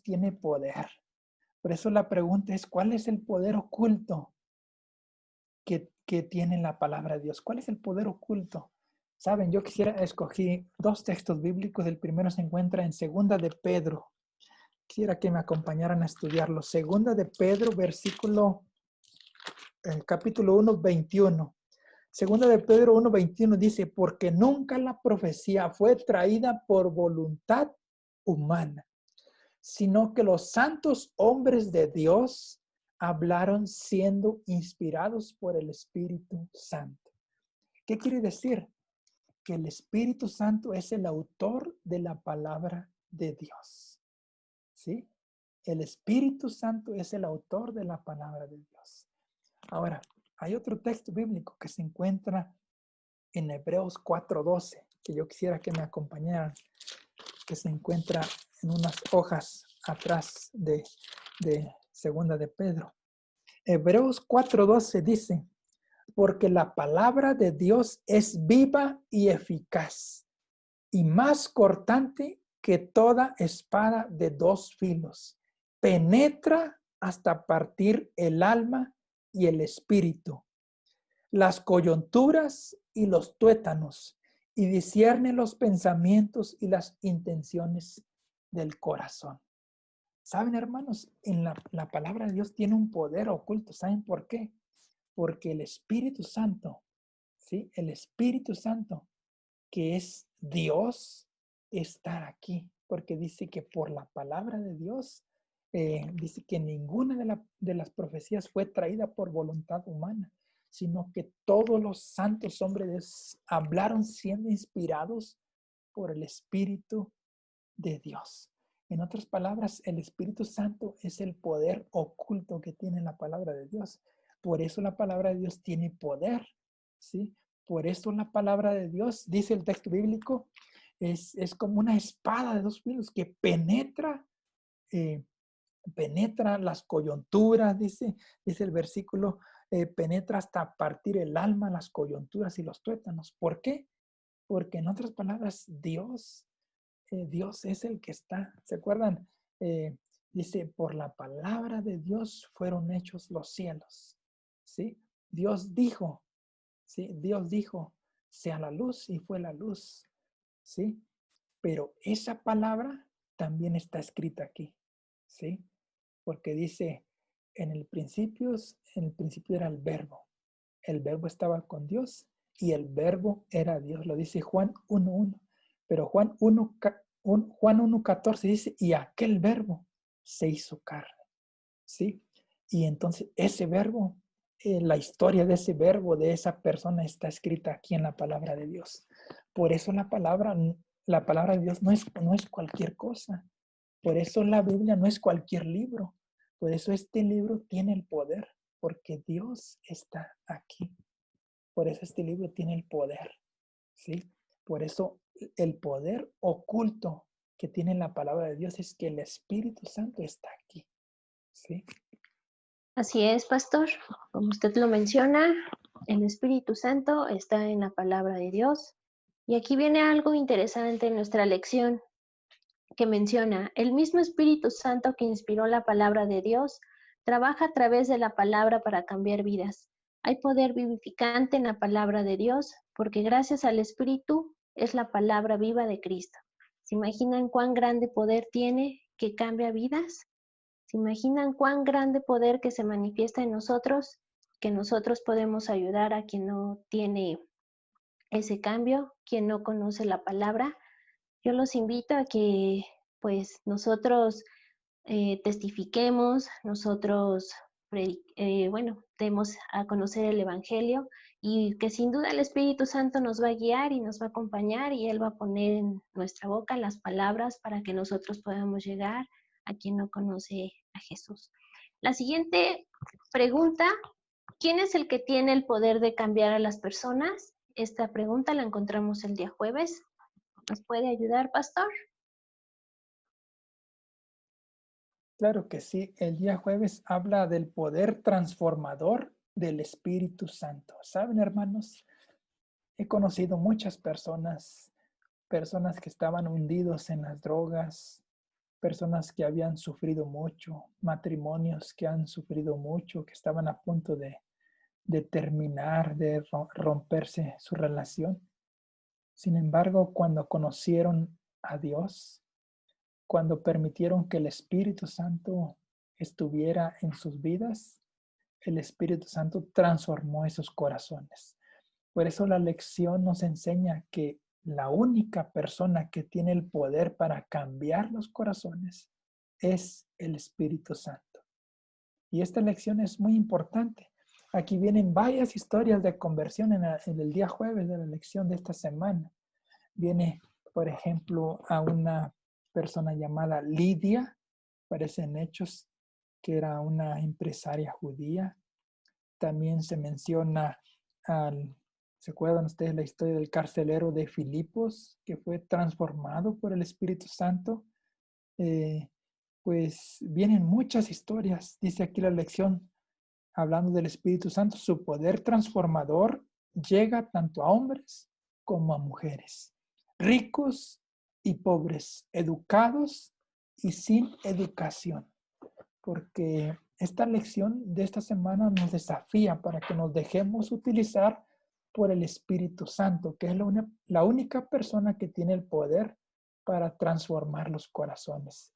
tiene poder. Por eso la pregunta es, ¿cuál es el poder oculto que tiene la palabra de Dios? ¿Cuál es el poder oculto? Saben, yo escogí 2 textos bíblicos. El primero se encuentra en Segunda de Pedro. Quisiera que me acompañaran a estudiarlo. Segunda de Pedro, capítulo 1, 21. Segunda de Pedro 1, 21 dice, porque nunca la profecía fue traída por voluntad humana, sino que los santos hombres de Dios hablaron siendo inspirados por el Espíritu Santo. ¿Qué quiere decir? Que el Espíritu Santo es el autor de la palabra de Dios. ¿Sí? El Espíritu Santo es el autor de la palabra de Dios. Ahora, hay otro texto bíblico que se encuentra en Hebreos 4:12, que yo quisiera que me acompañaran, que se encuentra en unas hojas atrás de Segunda de Pedro. Hebreos 4:12 dice, porque la palabra de Dios es viva y eficaz, y más cortante que toda espada de 2 filos. Penetra hasta partir el alma y el espíritu, las coyunturas y los tuétanos, y discierne los pensamientos y las intenciones del corazón. ¿Saben, hermanos? En la palabra de Dios tiene un poder oculto. ¿Saben por qué? Porque el Espíritu Santo, ¿sí? El Espíritu Santo, que es Dios, está aquí. Porque dice que por la palabra de Dios, dice que ninguna de las profecías fue traída por voluntad humana, sino que todos los santos hombres de Dios hablaron siendo inspirados por el Espíritu de Dios. En otras palabras, el Espíritu Santo es el poder oculto que tiene la palabra de Dios. Por eso la palabra de Dios tiene poder, ¿sí? Por eso la palabra de Dios, dice el texto bíblico, es como una espada de 2 filos que penetra las coyunturas, dice el versículo, penetra hasta partir el alma, las coyunturas y los tuétanos. ¿Por qué? Porque en otras palabras, Dios es el que está. ¿Se acuerdan? Dice, por la palabra de Dios fueron hechos los cielos. ¿Sí? Dios dijo, ¿sí? Dios dijo, sea la luz, y fue la luz. ¿Sí? Pero esa palabra también está escrita aquí, ¿sí? Porque dice, en el principio era el verbo estaba con Dios y el verbo era Dios, lo dice Juan 1:1, pero Juan 1:14 dice, y aquel verbo se hizo carne, ¿sí? Y entonces ese verbo, la historia de ese verbo, de esa persona está escrita aquí en la palabra de Dios. Por eso la palabra de Dios no es cualquier cosa. Por eso la Biblia no es cualquier libro. Por eso este libro tiene el poder, porque Dios está aquí. Por eso este libro tiene el poder, ¿sí? Por eso el poder oculto que tiene la palabra de Dios es que el Espíritu Santo está aquí, ¿sí? Así es, pastor. Como usted lo menciona, el Espíritu Santo está en la palabra de Dios. Y aquí viene algo interesante en nuestra lección que menciona, el mismo Espíritu Santo que inspiró la palabra de Dios, trabaja a través de la palabra para cambiar vidas. Hay poder vivificante en la palabra de Dios, porque gracias al Espíritu es la palabra viva de Cristo. ¿Se imaginan cuán grande poder tiene que cambia vidas? ¿Se imaginan cuán grande poder que se manifiesta en nosotros, que nosotros podemos ayudar a quien no tiene ese cambio, quien no conoce la palabra? Yo los invito a que pues nosotros testifiquemos, nosotros demos a conocer el Evangelio y que sin duda el Espíritu Santo nos va a guiar y nos va a acompañar y Él va a poner en nuestra boca las palabras para que nosotros podamos llegar a quien no conoce a Jesús. La siguiente pregunta, ¿quién es el que tiene el poder de cambiar a las personas? Esta pregunta la encontramos el día jueves. ¿Nos puede ayudar, pastor? Claro que sí. El día jueves habla del poder transformador del Espíritu Santo. ¿Saben, hermanos? He conocido muchas personas que estaban hundidos en las drogas, personas que habían sufrido mucho, matrimonios que han sufrido mucho, que estaban a punto de terminar, de romperse su relación. Sin embargo, cuando conocieron a Dios, cuando permitieron que el Espíritu Santo estuviera en sus vidas, el Espíritu Santo transformó esos corazones. Por eso la lección nos enseña que la única persona que tiene el poder para cambiar los corazones es el Espíritu Santo. Y esta lección es muy importante. Aquí vienen varias historias de conversión en el día jueves de la lección de esta semana. Viene, por ejemplo, a una persona llamada Lidia, aparece en Hechos, que era una empresaria judía. También se menciona ¿se acuerdan ustedes la historia del carcelero de Filipos, que fue transformado por el Espíritu Santo? Pues vienen muchas historias, dice aquí la lección, hablando del Espíritu Santo, su poder transformador llega tanto a hombres como a mujeres, ricos y pobres, educados y sin educación, porque esta lección de esta semana nos desafía para que nos dejemos utilizar por el Espíritu Santo, que es la única persona que tiene el poder para transformar los corazones.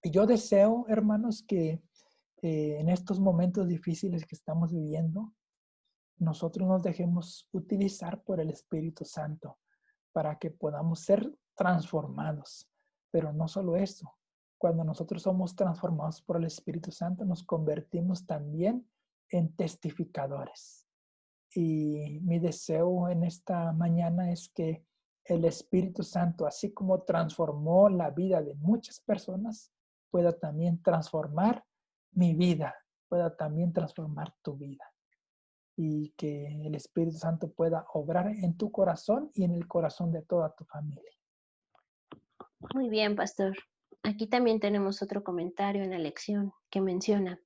Y yo deseo, hermanos, que en estos momentos difíciles que estamos viviendo, nosotros nos dejemos utilizar por el Espíritu Santo para que podamos ser transformados. Pero no solo eso, cuando nosotros somos transformados por el Espíritu Santo, nos convertimos también en testificadores. Y mi deseo en esta mañana es que el Espíritu Santo, así como transformó la vida de muchas personas, pueda también transformar mi vida, pueda también transformar tu vida. Y que el Espíritu Santo pueda obrar en tu corazón y en el corazón de toda tu familia. Muy bien, pastor. Aquí también tenemos otro comentario en la lección que menciona,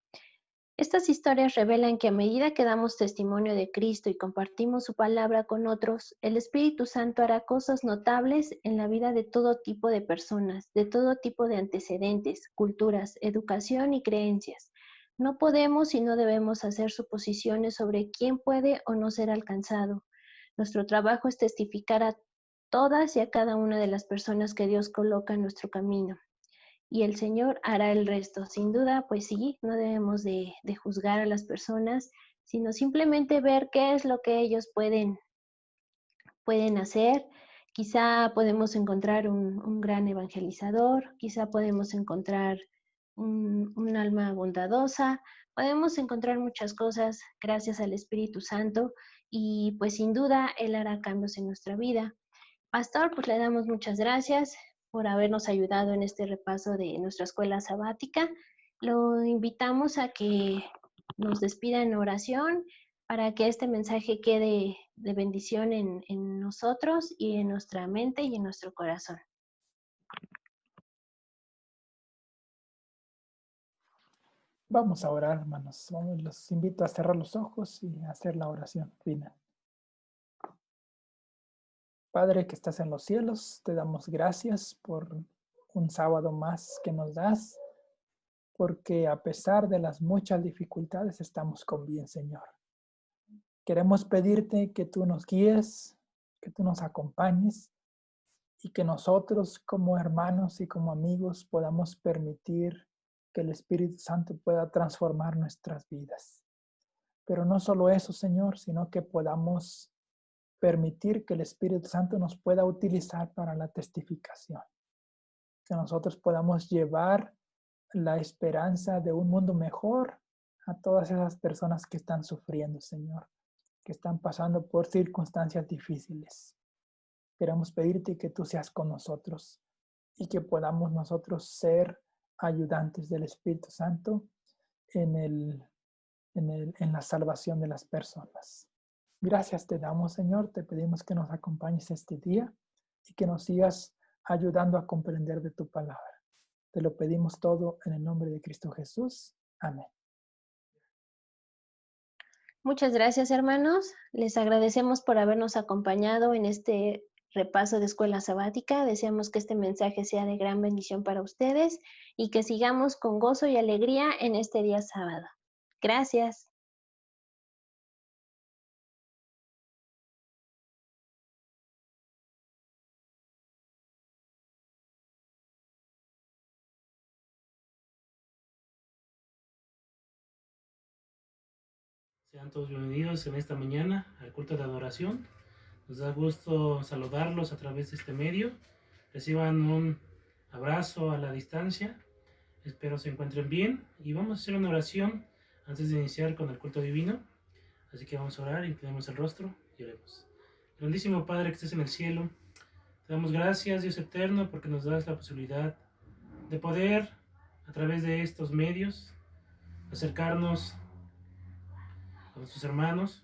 estas historias revelan que a medida que damos testimonio de Cristo y compartimos su palabra con otros, el Espíritu Santo hará cosas notables en la vida de todo tipo de personas, de todo tipo de antecedentes, culturas, educación y creencias. No podemos y no debemos hacer suposiciones sobre quién puede o no ser alcanzado. Nuestro trabajo es testificar todas y a cada una de las personas que Dios coloca en nuestro camino. Y el Señor hará el resto. Sin duda, pues sí, no debemos de juzgar a las personas, sino simplemente ver qué es lo que ellos pueden hacer. Quizá podemos encontrar un gran evangelizador, quizá podemos encontrar un alma bondadosa, podemos encontrar muchas cosas gracias al Espíritu Santo y pues sin duda Él hará cambios en nuestra vida. Pastor, pues le damos muchas gracias por habernos ayudado en este repaso de nuestra escuela sabática. Lo invitamos a que nos despida en oración para que este mensaje quede de bendición en nosotros y en nuestra mente y en nuestro corazón. Vamos a orar, hermanos. Los invito a cerrar los ojos y a hacer la oración final. Padre que estás en los cielos, te damos gracias por un sábado más que nos das, porque a pesar de las muchas dificultades estamos con bien, Señor. Queremos pedirte que tú nos guíes, que tú nos acompañes y que nosotros como hermanos y como amigos podamos permitir que el Espíritu Santo pueda transformar nuestras vidas. Pero no solo eso, Señor, sino que podamos permitir que el Espíritu Santo nos pueda utilizar para la testificación. Que nosotros podamos llevar la esperanza de un mundo mejor a todas esas personas que están sufriendo, Señor, que están pasando por circunstancias difíciles. Queremos pedirte que tú seas con nosotros y que podamos nosotros ser ayudantes del Espíritu Santo en la salvación de las personas. Gracias te damos, Señor. Te pedimos que nos acompañes este día y que nos sigas ayudando a comprender de tu palabra. Te lo pedimos todo en el nombre de Cristo Jesús. Amén. Muchas gracias, hermanos. Les agradecemos por habernos acompañado en este repaso de escuela sabática. Deseamos que este mensaje sea de gran bendición para ustedes y que sigamos con gozo y alegría en este día sábado. Gracias. Sean todos bienvenidos en esta mañana al culto de adoración. Nos da gusto saludarlos a través de este medio. Reciban un abrazo a la distancia. Espero se encuentren bien y vamos a hacer una oración antes de iniciar con el culto divino. Así que vamos a orar, inclinemos el rostro y oremos. Grandísimo Padre que estés en el cielo, te damos gracias, Dios eterno, porque nos das la posibilidad de poder, a través de estos medios, acercarnos a nuestros hermanos,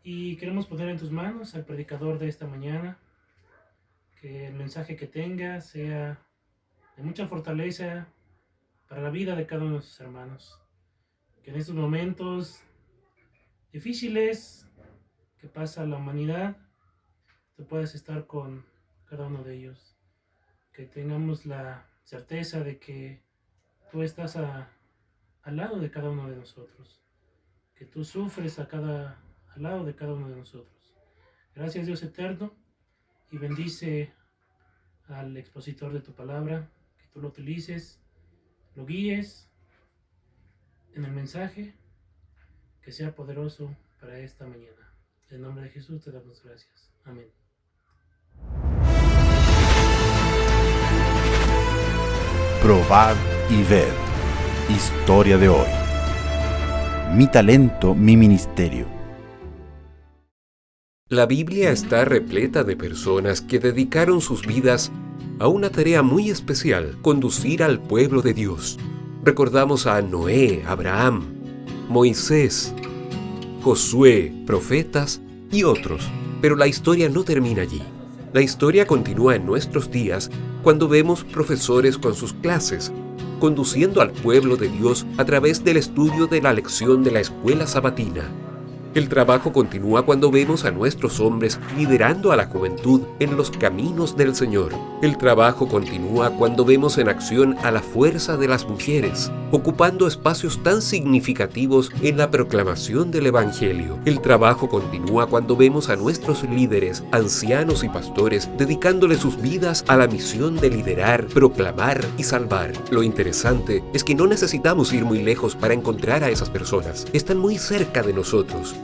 y queremos poner en tus manos al predicador de esta mañana, que el mensaje que tenga sea de mucha fortaleza para la vida de cada uno de nuestros hermanos, que en estos momentos difíciles que pasa la humanidad, tú puedas estar con cada uno de ellos, que tengamos la certeza de que tú estás al lado de cada uno de nosotros, que tú sufres al lado de cada uno de nosotros. Gracias, Dios eterno, y bendice al expositor de tu palabra, que tú lo utilices, lo guíes en el mensaje, que sea poderoso para esta mañana. En nombre de Jesús te damos gracias. Amén. Probar y ver. Historia de hoy. Mi talento, mi ministerio. La Biblia está repleta de personas que dedicaron sus vidas a una tarea muy especial: conducir al pueblo de Dios. Recordamos a Noé, Abraham, Moisés, Josué, profetas y otros. Pero la historia no termina allí. La historia continúa en nuestros días cuando vemos profesores con sus clases, conduciendo al pueblo de Dios a través del estudio de la lección de la escuela sabatina. El trabajo continúa cuando vemos a nuestros hombres liderando a la juventud en los caminos del Señor. El trabajo continúa cuando vemos en acción a la fuerza de las mujeres, ocupando espacios tan significativos en la proclamación del Evangelio. El trabajo continúa cuando vemos a nuestros líderes, ancianos y pastores, dedicándole sus vidas a la misión de liderar, proclamar y salvar. Lo interesante es que no necesitamos ir muy lejos para encontrar a esas personas. Están muy cerca de nosotros.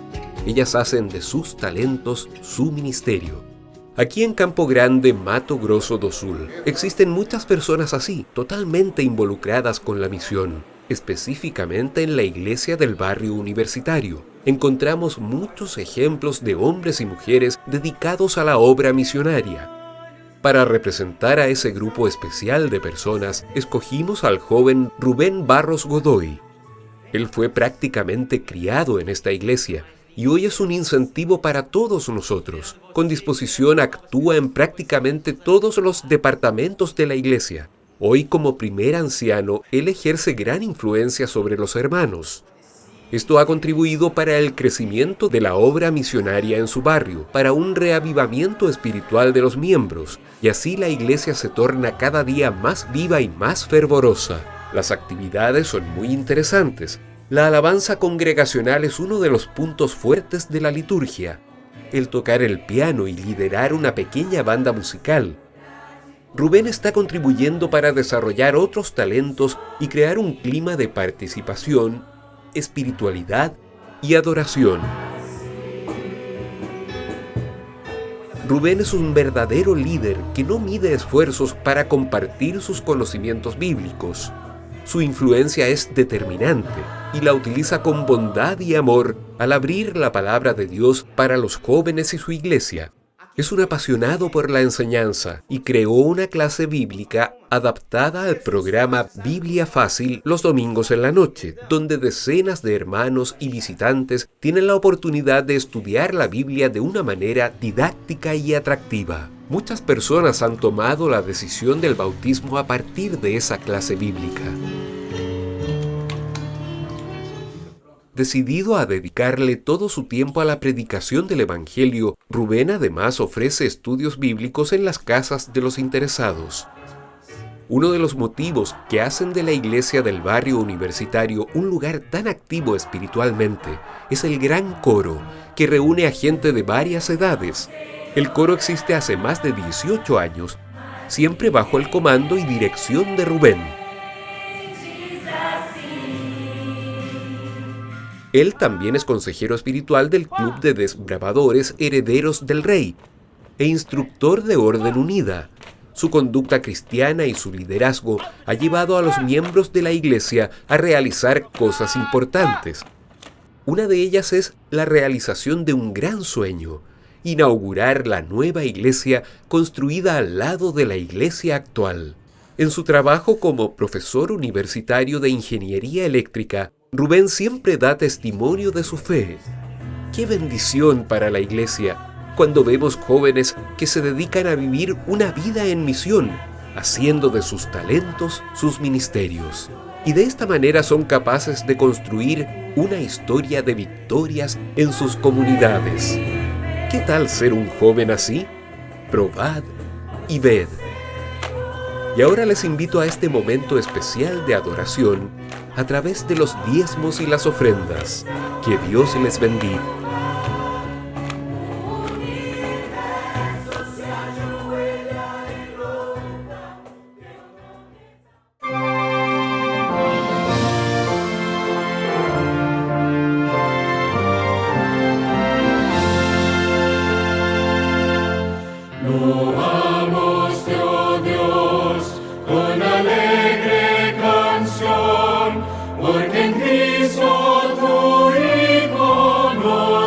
Ellas hacen de sus talentos su ministerio. Aquí en Campo Grande, Mato Grosso do Sul, existen muchas personas así, totalmente involucradas con la misión. Específicamente en la iglesia del barrio universitario, encontramos muchos ejemplos de hombres y mujeres dedicados a la obra misionaria. Para representar a ese grupo especial de personas, escogimos al joven Rubén Barros Godoy. Él fue prácticamente criado en esta iglesia, y hoy es un incentivo para todos nosotros. Con disposición actúa en prácticamente todos los departamentos de la iglesia. Hoy, como primer anciano, él ejerce gran influencia sobre los hermanos. Esto ha contribuido para el crecimiento de la obra misionaria en su barrio, para un reavivamiento espiritual de los miembros, y así la iglesia se torna cada día más viva y más fervorosa. Las actividades son muy interesantes. La alabanza congregacional es uno de los puntos fuertes de la liturgia. El tocar el piano y liderar una pequeña banda musical. Rubén está contribuyendo para desarrollar otros talentos y crear un clima de participación, espiritualidad y adoración. Rubén es un verdadero líder que no mide esfuerzos para compartir sus conocimientos bíblicos. Su influencia es determinante y la utiliza con bondad y amor al abrir la palabra de Dios para los jóvenes y su iglesia. Es un apasionado por la enseñanza y creó una clase bíblica adaptada al programa Biblia Fácil los domingos en la noche, donde decenas de hermanos y visitantes tienen la oportunidad de estudiar la Biblia de una manera didáctica y atractiva. Muchas personas han tomado la decisión del bautismo a partir de esa clase bíblica. Decidido a dedicarle todo su tiempo a la predicación del Evangelio, Rubén además ofrece estudios bíblicos en las casas de los interesados. Uno de los motivos que hacen de la iglesia del barrio universitario un lugar tan activo espiritualmente es el gran coro, que reúne a gente de varias edades. El coro existe hace más de 18 años, siempre bajo el comando y dirección de Rubén. Él también es consejero espiritual del Club de Desbravadores Herederos del Rey e instructor de Orden Unida. Su conducta cristiana y su liderazgo ha llevado a los miembros de la iglesia a realizar cosas importantes. Una de ellas es la realización de un gran sueño: inaugurar la nueva iglesia construida al lado de la iglesia actual. En su trabajo como profesor universitario de ingeniería eléctrica, Rubén siempre da testimonio de su fe. ¡Qué bendición para la iglesia cuando vemos jóvenes que se dedican a vivir una vida en misión, haciendo de sus talentos sus ministerios! Y de esta manera son capaces de construir una historia de victorias en sus comunidades. ¿Qué tal ser un joven así? Probad y ved. Y ahora les invito a este momento especial de adoración a través de los diezmos y las ofrendas. Que Dios les bendiga. Loamos-te, oh Dios, con alegre canción, porque en Cristo tu Hijo nos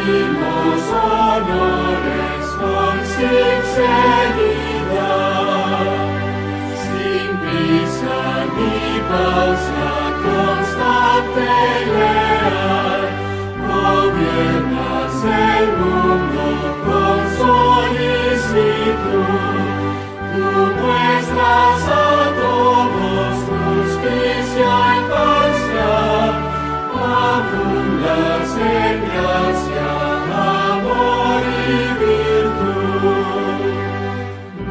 rendimos honores con sinceridad, sin prisa ni pausa, constante y leal. Gobiernas el mundo con solicitud, tú muestras a todos justicia imparcial, abundas en gracia, amor y virtud.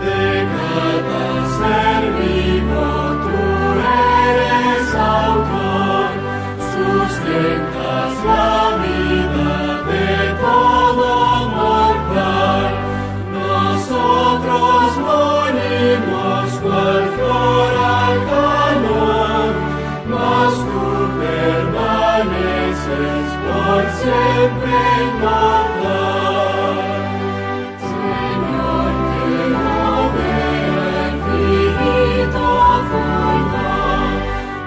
De cada ser vivo tú eres autor, sustentas la vida de todo mortal. Nosotros morimos cual flor al calor, mas tú permaneces por siempre inmortal. Señor, que rodea infinito fulgor,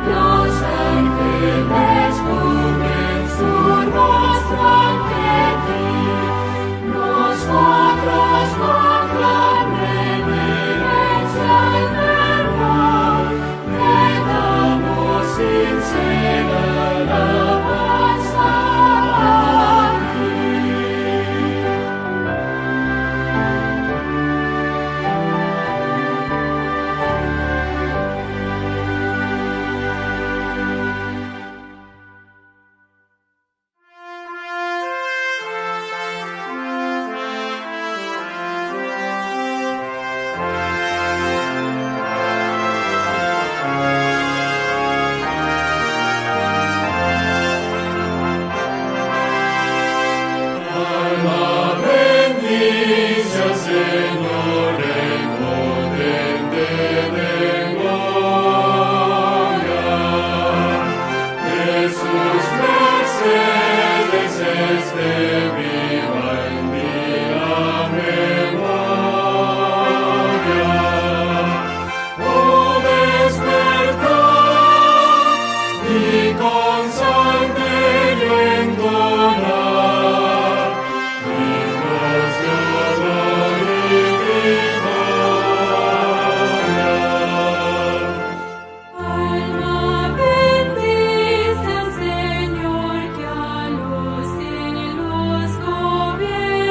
los ángeles cubren su rostro ante ti. Nosotros con gran reverencia y fervor te damos sincera alabanza a ti. Alma bendice al Señor, Rey potente de gloria. De sus mercedes viva en ti la memoria. Oh, despertar y con salterio entonar himnos de honor y victoria. Alma bendice al Señor que a los cielos gobierna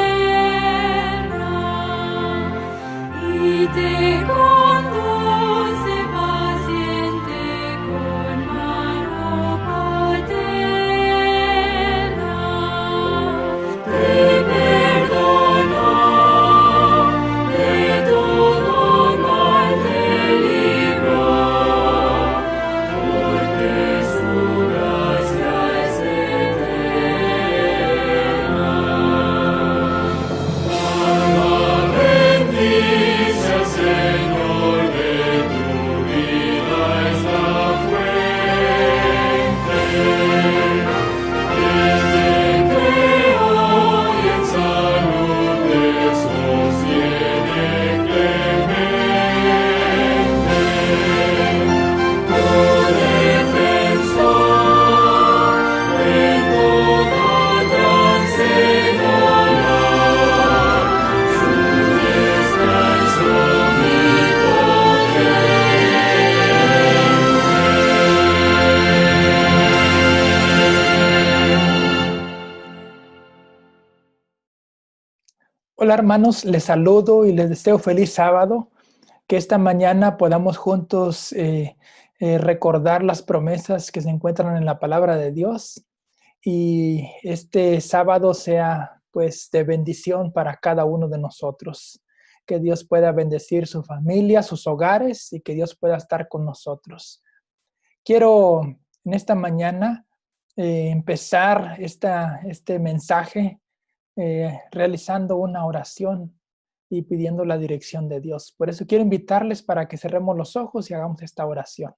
y te conduce paciente con mano paterna. Te perdonó, de todo mal te libró, porque su gracia es eterna. Alma bendice al Señor, de tu vida es la fuente. Él te creó y en salud te sostiene clemente. Tu defensor en todo trance morar, su diestra es Hola hermanos, les saludo y les deseo feliz sábado, que esta mañana podamos juntos recordar las promesas que se encuentran en la palabra de Dios y este sábado sea pues de bendición para cada uno de nosotros. Que Dios pueda bendecir su familia, sus hogares y que Dios pueda estar con nosotros. Quiero en esta mañana empezar este mensaje realizando una oración y pidiendo la dirección de Dios. Por eso quiero invitarles para que cerremos los ojos y hagamos esta oración.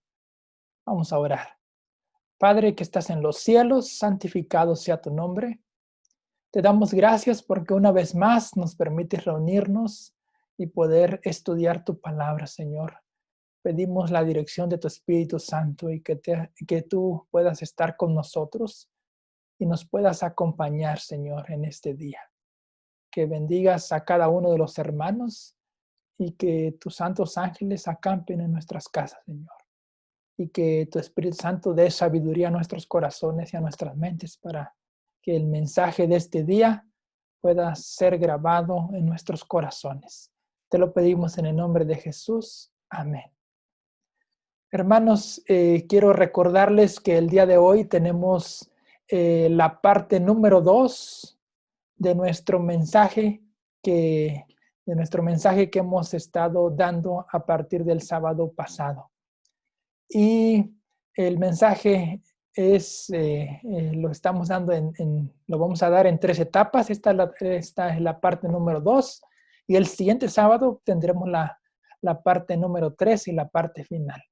Vamos a orar. Padre que estás en los cielos, santificado sea tu nombre. Te damos gracias porque una vez más nos permites reunirnos y poder estudiar tu palabra, Señor. Pedimos la dirección de tu Espíritu Santo y que tú puedas estar con nosotros y nos puedas acompañar, Señor, en este día. Que bendigas a cada uno de los hermanos y que tus santos ángeles acampen en nuestras casas, Señor. Y que tu Espíritu Santo dé sabiduría a nuestros corazones y a nuestras mentes para que el mensaje de este día pueda ser grabado en nuestros corazones. Te lo pedimos en el nombre de Jesús. Amén. Hermanos, quiero recordarles que el día de hoy tenemos la parte número 2 de nuestro mensaje que hemos estado dando a partir del sábado pasado. Y el mensaje lo estamos dando lo vamos a dar en 3 etapas. Esta es la parte número 2 y el siguiente sábado tendremos la parte número 3 y la parte final.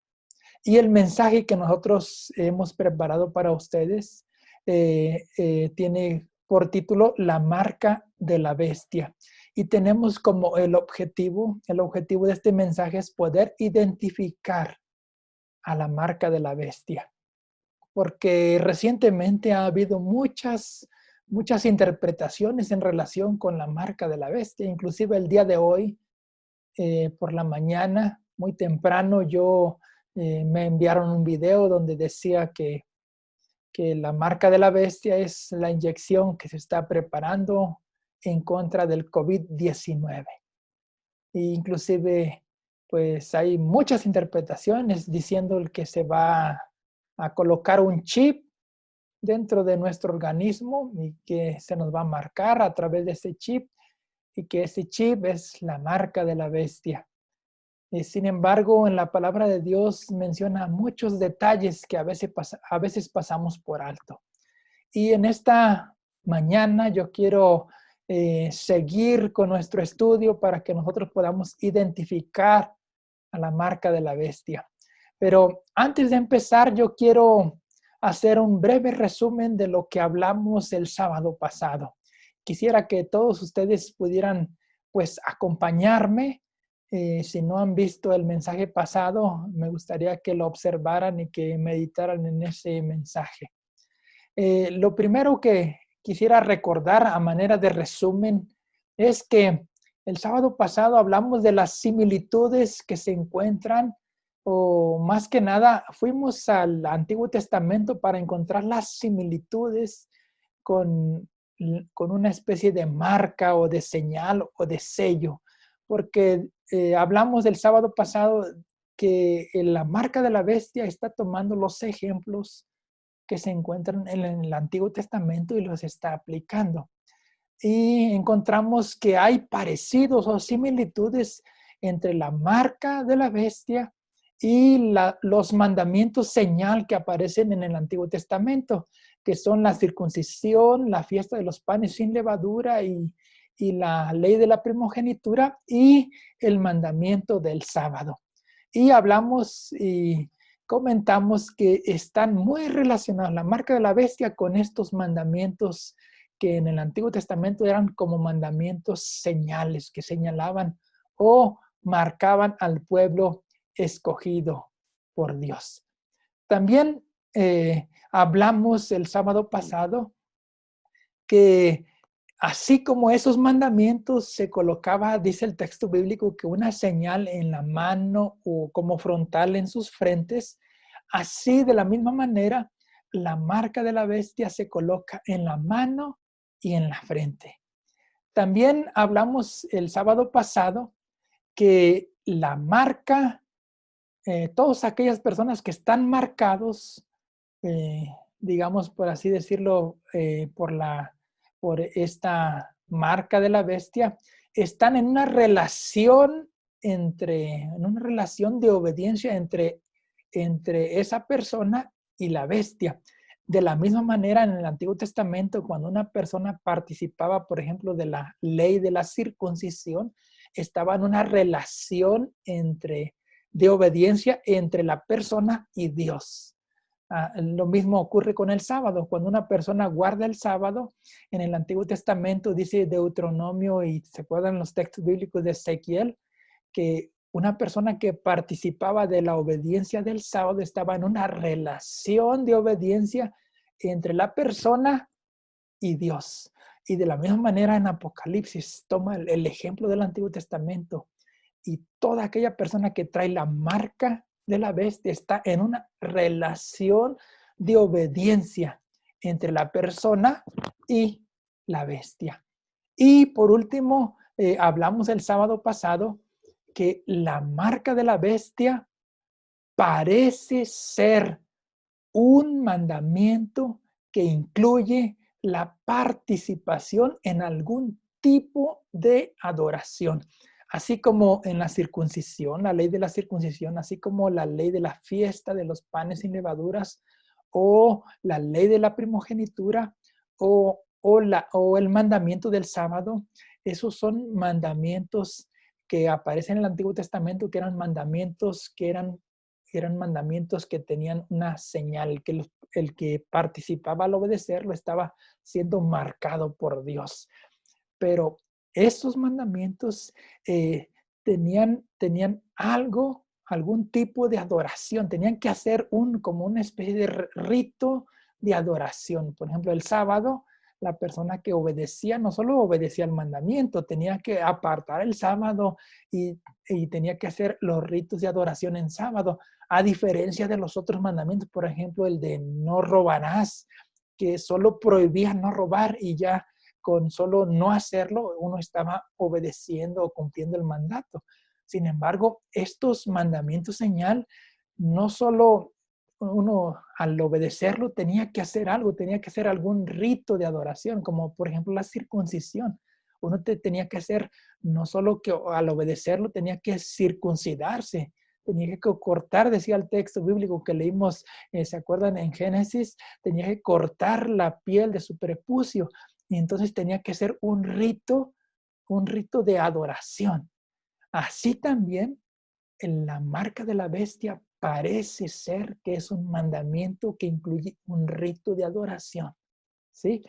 Y el mensaje que nosotros hemos preparado para ustedes tiene por título La marca de la bestia. Y tenemos como el objetivo de este mensaje es poder identificar a la marca de la bestia. Porque recientemente ha habido muchas interpretaciones en relación con la marca de la bestia. Inclusive el día de hoy, por la mañana, muy temprano, me enviaron un video donde decía que la marca de la bestia es la inyección que se está preparando en contra del COVID-19. E inclusive, pues hay muchas interpretaciones diciendo que se va a colocar un chip dentro de nuestro organismo y que se nos va a marcar a través de ese chip y que ese chip es la marca de la bestia. Sin embargo, en la palabra de Dios menciona muchos detalles que a veces pasamos por alto. Y en esta mañana yo quiero seguir con nuestro estudio para que nosotros podamos identificar a la marca de la bestia. Pero antes de empezar, yo quiero hacer un breve resumen de lo que hablamos el sábado pasado. Quisiera que todos ustedes pudieran, pues, acompañarme. Si no han visto el mensaje pasado, me gustaría que lo observaran y que meditaran en ese mensaje. Lo primero que quisiera recordar a manera de resumen es que el sábado pasado hablamos de las similitudes que se encuentran, o más que nada fuimos al Antiguo Testamento para encontrar las similitudes con una especie de marca o de señal o de sello. Porque hablamos del sábado pasado que la marca de la bestia está tomando los ejemplos que se encuentran en el Antiguo Testamento y los está aplicando. Y encontramos que hay parecidos o similitudes entre la marca de la bestia y los mandamientos señal que aparecen en el Antiguo Testamento, que son la circuncisión, la fiesta de los panes sin levadura y la ley de la primogenitura y el mandamiento del sábado. Y hablamos y comentamos que están muy relacionados la marca de la bestia con estos mandamientos que en el Antiguo Testamento eran como mandamientos señales que señalaban o marcaban al pueblo escogido por Dios. También hablamos el sábado pasado que así como esos mandamientos se colocaba, dice el texto bíblico, que una señal en la mano o como frontal en sus frentes, así de la misma manera la marca de la bestia se coloca en la mano y en la frente. También hablamos el sábado pasado que la marca, todas aquellas personas que están marcados, digamos por así decirlo, por esta marca de la bestia, están en una relación de obediencia entre esa persona y la bestia. De la misma manera, en el Antiguo Testamento, cuando una persona participaba, por ejemplo, de la ley de la circuncisión, estaba en una relación de obediencia entre la persona y Dios. Lo mismo ocurre con el sábado. Cuando una persona guarda el sábado, en el Antiguo Testamento dice Deuteronomio y se acuerdan los textos bíblicos de Ezequiel, que una persona que participaba de la obediencia del sábado estaba en una relación de obediencia entre la persona y Dios. Y de la misma manera en Apocalipsis toma el ejemplo del Antiguo Testamento, y toda aquella persona que trae la marca de la bestia está en una relación de obediencia entre la persona y la bestia. Y por último, hablamos el sábado pasado que la marca de la bestia parece ser un mandamiento que incluye la participación en algún tipo de adoración. Así como en la circuncisión, la ley de la circuncisión, así como la ley de la fiesta de los panes sin levaduras, o la ley de la primogenitura, o el mandamiento del sábado. Esos son mandamientos que aparecen en el Antiguo Testamento, que eran mandamientos que tenían una señal, que el que participaba al obedecerlo estaba siendo marcado por Dios. Pero esos mandamientos tenían algún tipo de adoración, tenían que hacer como una especie de rito de adoración. Por ejemplo, el sábado, la persona que obedecía no solo obedecía el mandamiento, tenía que apartar el sábado y tenía que hacer los ritos de adoración en sábado, a diferencia de los otros mandamientos, por ejemplo, el de no robarás, que solo prohibía no robar, y ya con solo no hacerlo, uno estaba obedeciendo o cumpliendo el mandato. Sin embargo, estos mandamientos señal, no solo uno al obedecerlo tenía que hacer algo, tenía que hacer algún rito de adoración, como por ejemplo la circuncisión. Uno tenía que hacer, no solo que al obedecerlo tenía que circuncidarse, tenía que cortar, decía el texto bíblico que leímos, ¿se acuerdan en Génesis? Tenía que cortar la piel de su prepucio, y entonces tenía que ser un rito de adoración. Así también, en la marca de la bestia parece ser que es un mandamiento que incluye un rito de adoración, ¿sí?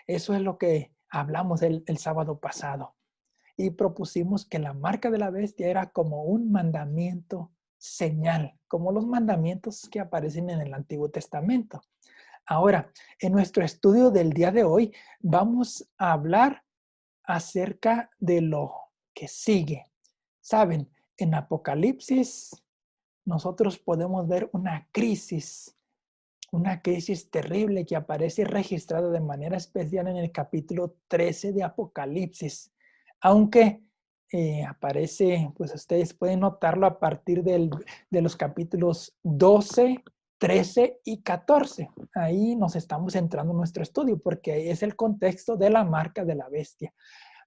Eso es lo que hablamos el sábado pasado. Y propusimos que la marca de la bestia era como un mandamiento señal, como los mandamientos que aparecen en el Antiguo Testamento. Ahora, en nuestro estudio del día de hoy, vamos a hablar acerca de lo que sigue. Saben, en Apocalipsis nosotros podemos ver una crisis terrible que aparece registrada de manera especial en el capítulo 13 de Apocalipsis. Aunque aparece, pues ustedes pueden notarlo a partir de los capítulos 12, 13 y 14. Ahí nos estamos centrando en nuestro estudio porque es el contexto de la marca de la bestia.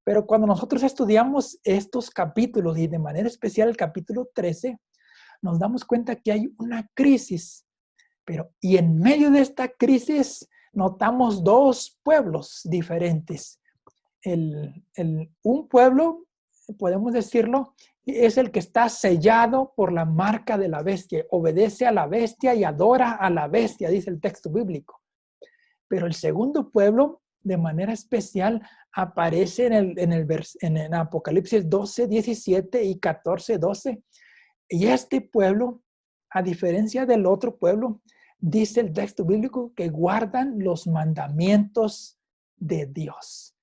Pero cuando nosotros estudiamos estos capítulos y de manera especial el capítulo 13, nos damos cuenta que hay una crisis. Y en medio de esta crisis notamos dos pueblos diferentes. Un pueblo, podemos decirlo, es el que está sellado por la marca de la bestia. Obedece a la bestia y adora a la bestia, dice el texto bíblico. Pero el segundo pueblo, de manera especial, aparece en Apocalipsis 12, 17 y 14, 12. Y este pueblo, a diferencia del otro pueblo, dice el texto bíblico que guardan los mandamientos de Dios.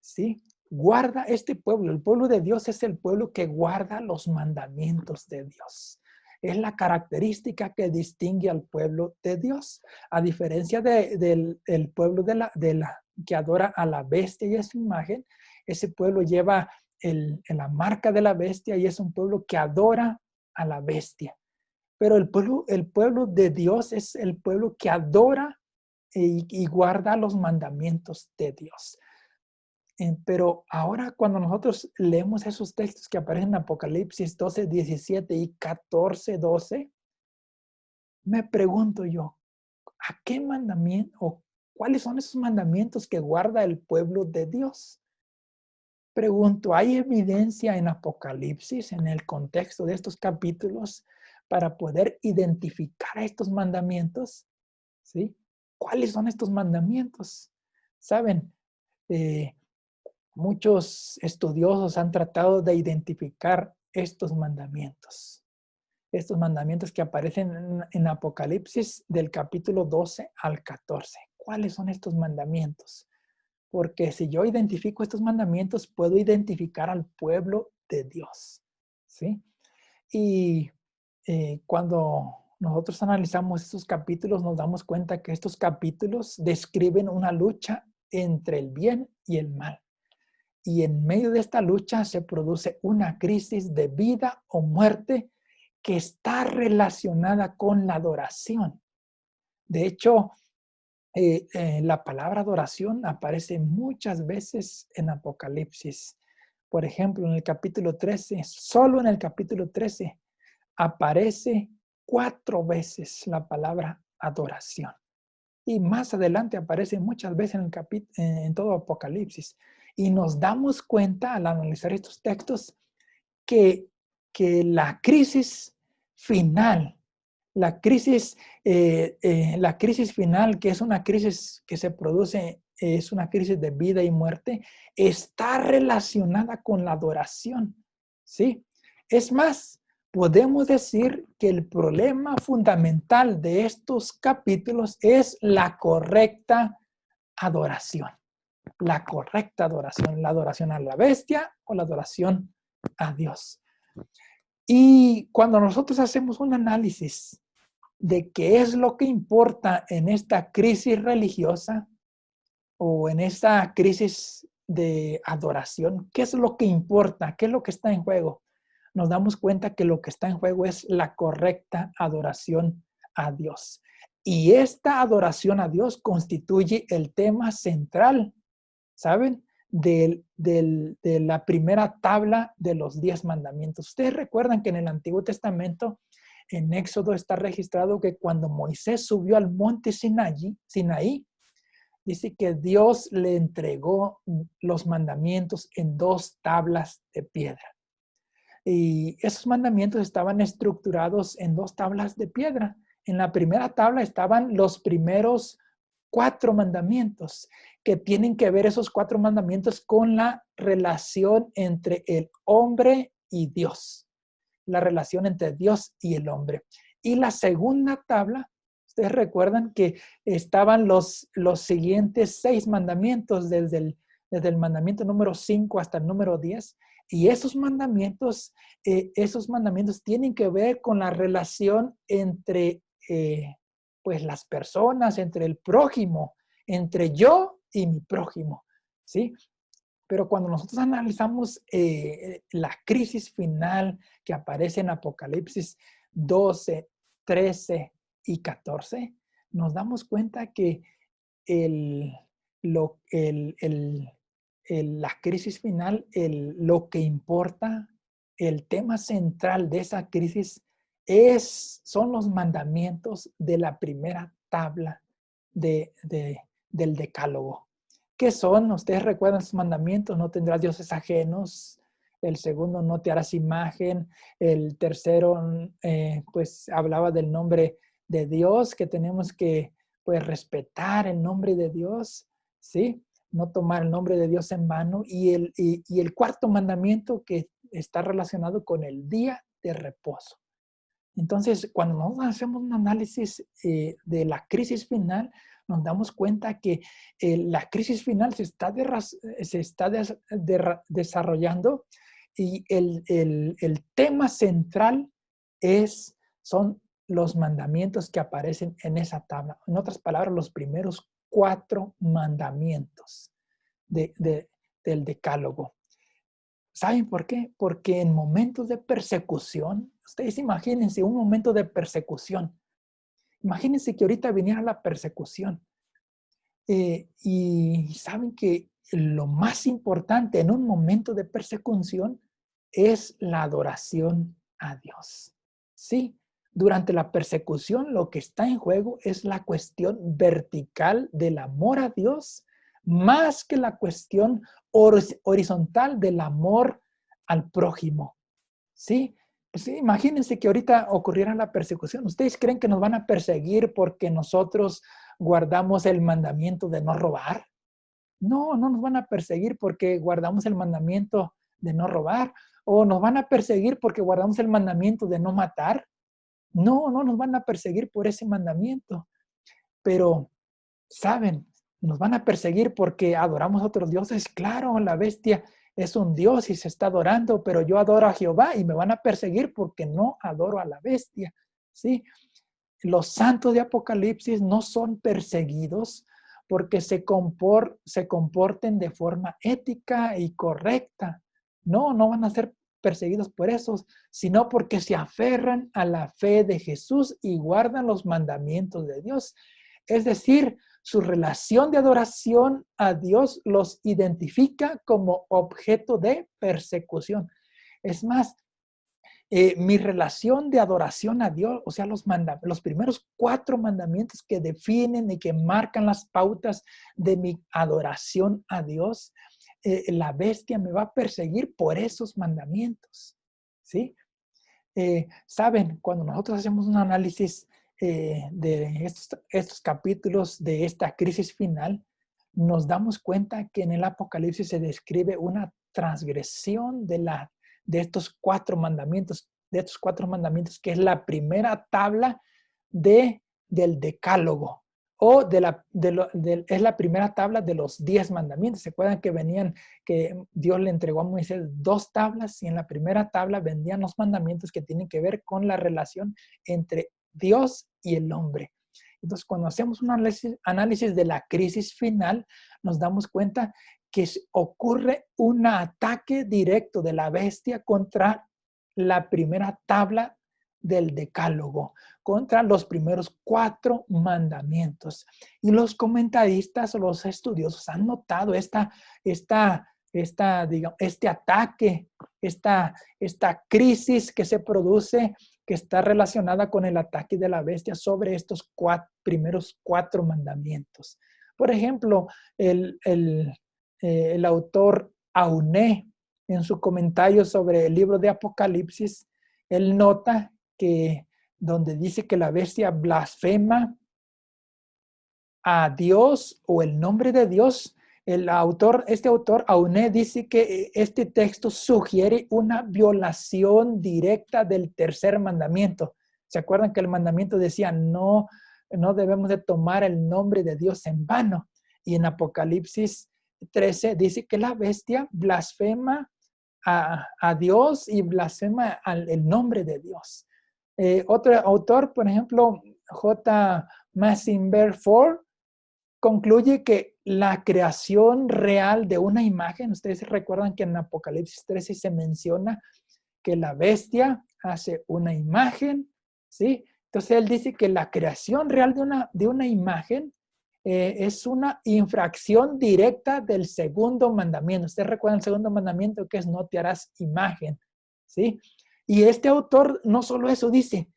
¿Sí? Guarda este pueblo. El pueblo de Dios es el pueblo que guarda los mandamientos de Dios. Es la característica que distingue al pueblo de Dios. A diferencia del pueblo que adora a la bestia y a su imagen, ese pueblo lleva la marca de la bestia y es un pueblo que adora a la bestia. Pero el pueblo de Dios es el pueblo que adora y guarda los mandamientos de Dios. Pero ahora cuando nosotros leemos esos textos que aparecen en Apocalipsis 12, 17 y 14, 12, me pregunto yo, ¿a qué mandamiento o cuáles son esos mandamientos que guarda el pueblo de Dios? Pregunto, ¿hay evidencia en Apocalipsis, en el contexto de estos capítulos, para poder identificar estos mandamientos? ¿Sí? ¿Cuáles son estos mandamientos? Saben, muchos estudiosos han tratado de identificar estos mandamientos que aparecen en Apocalipsis del capítulo 12 al 14. cuáles son estos mandamientos. Porque si yo identifico estos mandamientos, puedo identificar al pueblo de Dios, ¿sí? Y cuando nosotros analizamos estos capítulos, nos damos cuenta que estos capítulos describen una lucha entre el bien y el mal. Y en medio de esta lucha se produce una crisis de vida o muerte que está relacionada con la adoración. De hecho, la palabra adoración aparece muchas veces en Apocalipsis. Por ejemplo, en el capítulo 13, solo en el capítulo 13, aparece 4 veces la palabra adoración. Y más adelante aparece muchas veces en todo Apocalipsis. Y nos damos cuenta al analizar estos textos que la crisis final, la crisis final, que es una crisis que se produce, es una crisis de vida y muerte, está relacionada con la adoración, ¿sí? Es más, podemos decir que el problema fundamental de estos capítulos es la correcta adoración. La correcta adoración, la adoración a la bestia o la adoración a Dios. Y cuando nosotros hacemos un análisis de qué es lo que importa en esta crisis religiosa o en esta crisis de adoración, ¿qué es lo que importa? ¿Qué es lo que está en juego? Nos damos cuenta que lo que está en juego es la correcta adoración a Dios. Y esta adoración a Dios constituye el tema central, ¿saben? De la primera tabla de los 10 mandamientos. Ustedes recuerdan que en el Antiguo Testamento, en Éxodo está registrado que cuando Moisés subió al monte Sinaí, dice que Dios le entregó los mandamientos en 2 tablas de piedra. Y esos mandamientos estaban estructurados en 2 tablas de piedra. En la primera tabla estaban los primeros 4 mandamientos, que tienen que ver esos 4 mandamientos con la relación entre el hombre y Dios. La relación entre Dios y el hombre. Y la segunda tabla, ustedes recuerdan que estaban los siguientes 6 mandamientos desde el mandamiento número 5 hasta el número 10. Y esos mandamientos tienen que ver con la relación entre pues las personas, entre el prójimo, entre yo y mi prójimo, ¿sí? Pero cuando nosotros analizamos la crisis final que aparece en Apocalipsis 12, 13 y 14, nos damos cuenta que la crisis final, lo que importa, el tema central de esa crisis son los mandamientos de la primera tabla del Decálogo. ¿Qué son? Ustedes recuerdan sus mandamientos: no tendrás dioses ajenos. El segundo, no te harás imagen. El tercero, pues hablaba del nombre de Dios, que tenemos que pues respetar el nombre de Dios, ¿sí? No tomar el nombre de Dios en vano. Y el cuarto mandamiento, que está relacionado con el día de reposo. Entonces, cuando nosotros hacemos un análisis de la crisis final, nos damos cuenta que la crisis final se está desarrollando y el tema central son los mandamientos que aparecen en esa tabla. En otras palabras, los primeros 4 mandamientos del Decálogo. ¿Saben por qué? Porque en momentos de persecución, ustedes imagínense un momento de persecución. Imagínense que ahorita viniera la persecución. Y saben que lo más importante en un momento de persecución es la adoración a Dios. Sí, durante la persecución lo que está en juego es la cuestión vertical del amor a Dios, más que la cuestión horizontal del amor al prójimo. ¿Sí? Pues sí, imagínense que ahorita ocurriera la persecución. ¿Ustedes creen que nos van a perseguir porque nosotros guardamos el mandamiento de no robar? No, no nos van a perseguir porque guardamos el mandamiento de no robar. ¿O nos van a perseguir porque guardamos el mandamiento de no matar? No, no nos van a perseguir por ese mandamiento. Pero ¿saben? Nos van a perseguir porque adoramos a otros dioses. Claro, la bestia es un dios y se está adorando, pero yo adoro a Jehová y me van a perseguir porque no adoro a la bestia, ¿sí? Los santos de Apocalipsis no son perseguidos porque se comporten de forma ética y correcta. No, no van a ser perseguidos por eso, sino porque se aferran a la fe de Jesús y guardan los mandamientos de Dios. Es decir, su relación de adoración a Dios los identifica como objeto de persecución. Es más, mi relación de adoración a Dios, o sea, los primeros 4 mandamientos que definen y que marcan las pautas de mi adoración a Dios, la bestia me va a perseguir por esos mandamientos, ¿sí? Saben, cuando nosotros hacemos un análisis de estos capítulos de esta crisis final, nos damos cuenta que en el Apocalipsis se describe una transgresión de estos 4 mandamientos, que es la primera tabla del decálogo, o es la primera tabla de los 10 mandamientos. ¿Se acuerdan que Dios le entregó a Moisés 2 tablas, y en la primera tabla vendían los mandamientos que tienen que ver con la relación entre Dios y el hombre? Entonces, cuando hacemos un análisis de la crisis final, nos damos cuenta que ocurre un ataque directo de la bestia contra la primera tabla del decálogo, contra los primeros 4 mandamientos. Y los comentaristas o los estudiosos han notado este ataque, esta crisis que se produce, que está relacionada con el ataque de la bestia sobre estos primeros 4 mandamientos. Por ejemplo, el autor Auné, en su comentario sobre el libro de Apocalipsis, él nota que donde dice que la bestia blasfema a Dios o el nombre de Dios, este autor Auné dice que este texto sugiere una violación directa del tercer mandamiento. ¿Se acuerdan que el mandamiento decía no debemos de tomar el nombre de Dios en vano? Y en Apocalipsis 13 dice que la bestia blasfema a Dios y blasfema el nombre de Dios. Otro autor, por ejemplo, J. Massenberg Ford, concluye que la creación real de una imagen, ustedes recuerdan que en Apocalipsis 13 se menciona que la bestia hace una imagen, ¿sí? Entonces él dice que la creación real de una imagen es una infracción directa del segundo mandamiento. Ustedes recuerdan el segundo mandamiento, que es no te harás imagen, ¿sí? Y este autor no solo eso dice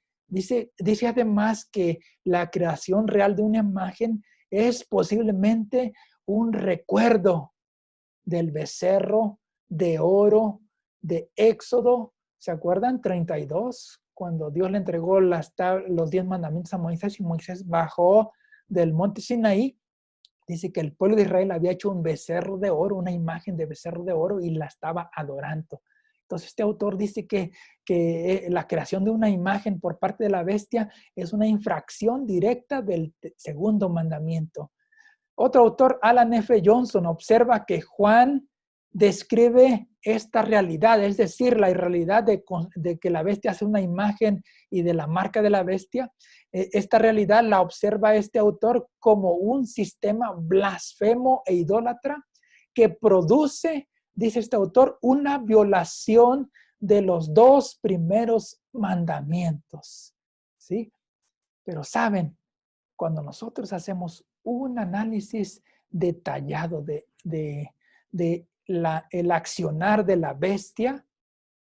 además que la creación real de una imagen es posiblemente un recuerdo del becerro de oro de Éxodo. ¿Se acuerdan? 32, cuando Dios le entregó los 10 mandamientos a Moisés y Moisés bajó del monte Sinaí. Dice que el pueblo de Israel había hecho un becerro de oro, una imagen de becerro de oro, y la estaba adorando. Entonces este autor dice que la creación de una imagen por parte de la bestia es una infracción directa del segundo mandamiento. Otro autor, Alan F. Johnson, observa que Juan describe esta realidad, es decir, la irrealidad de que la bestia hace una imagen y de la marca de la bestia. Esta realidad la observa este autor como un sistema blasfemo e idólatra que produce, dice este autor, una violación de los 2 primeros mandamientos, ¿sí? Pero saben, cuando nosotros hacemos un análisis detallado el accionar de la bestia,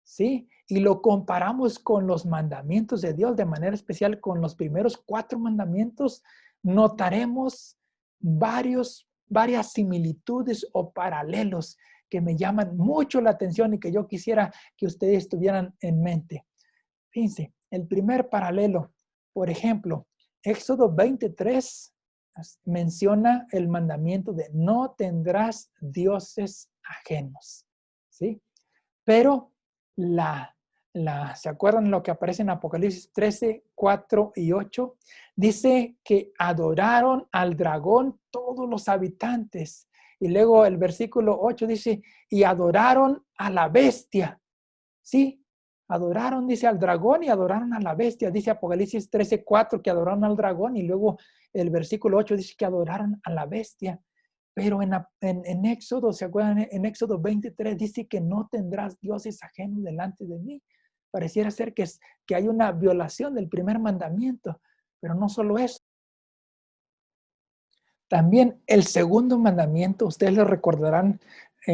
¿sí? Y lo comparamos con los mandamientos de Dios, de manera especial con los primeros 4 mandamientos, notaremos varias similitudes o paralelos que me llaman mucho la atención y que yo quisiera que ustedes tuvieran en mente. Fíjense, el primer paralelo, por ejemplo, Éxodo 23 menciona el mandamiento de no tendrás dioses ajenos, ¿sí? Pero la ¿se acuerdan lo que aparece en Apocalipsis 13, 4 y 8? Dice que adoraron al dragón todos los habitantes. Y luego el versículo 8 dice, y adoraron a la bestia. Sí, adoraron, dice, al dragón y adoraron a la bestia. Dice Apocalipsis 13, 4 que adoraron al dragón y luego el versículo 8 dice que adoraron a la bestia. Pero en Éxodo, ¿se acuerdan? En Éxodo 23 dice que no tendrás dioses ajenos delante de mí. Pareciera ser que hay una violación del primer mandamiento, pero no solo eso. También el segundo mandamiento, ustedes lo recordarán,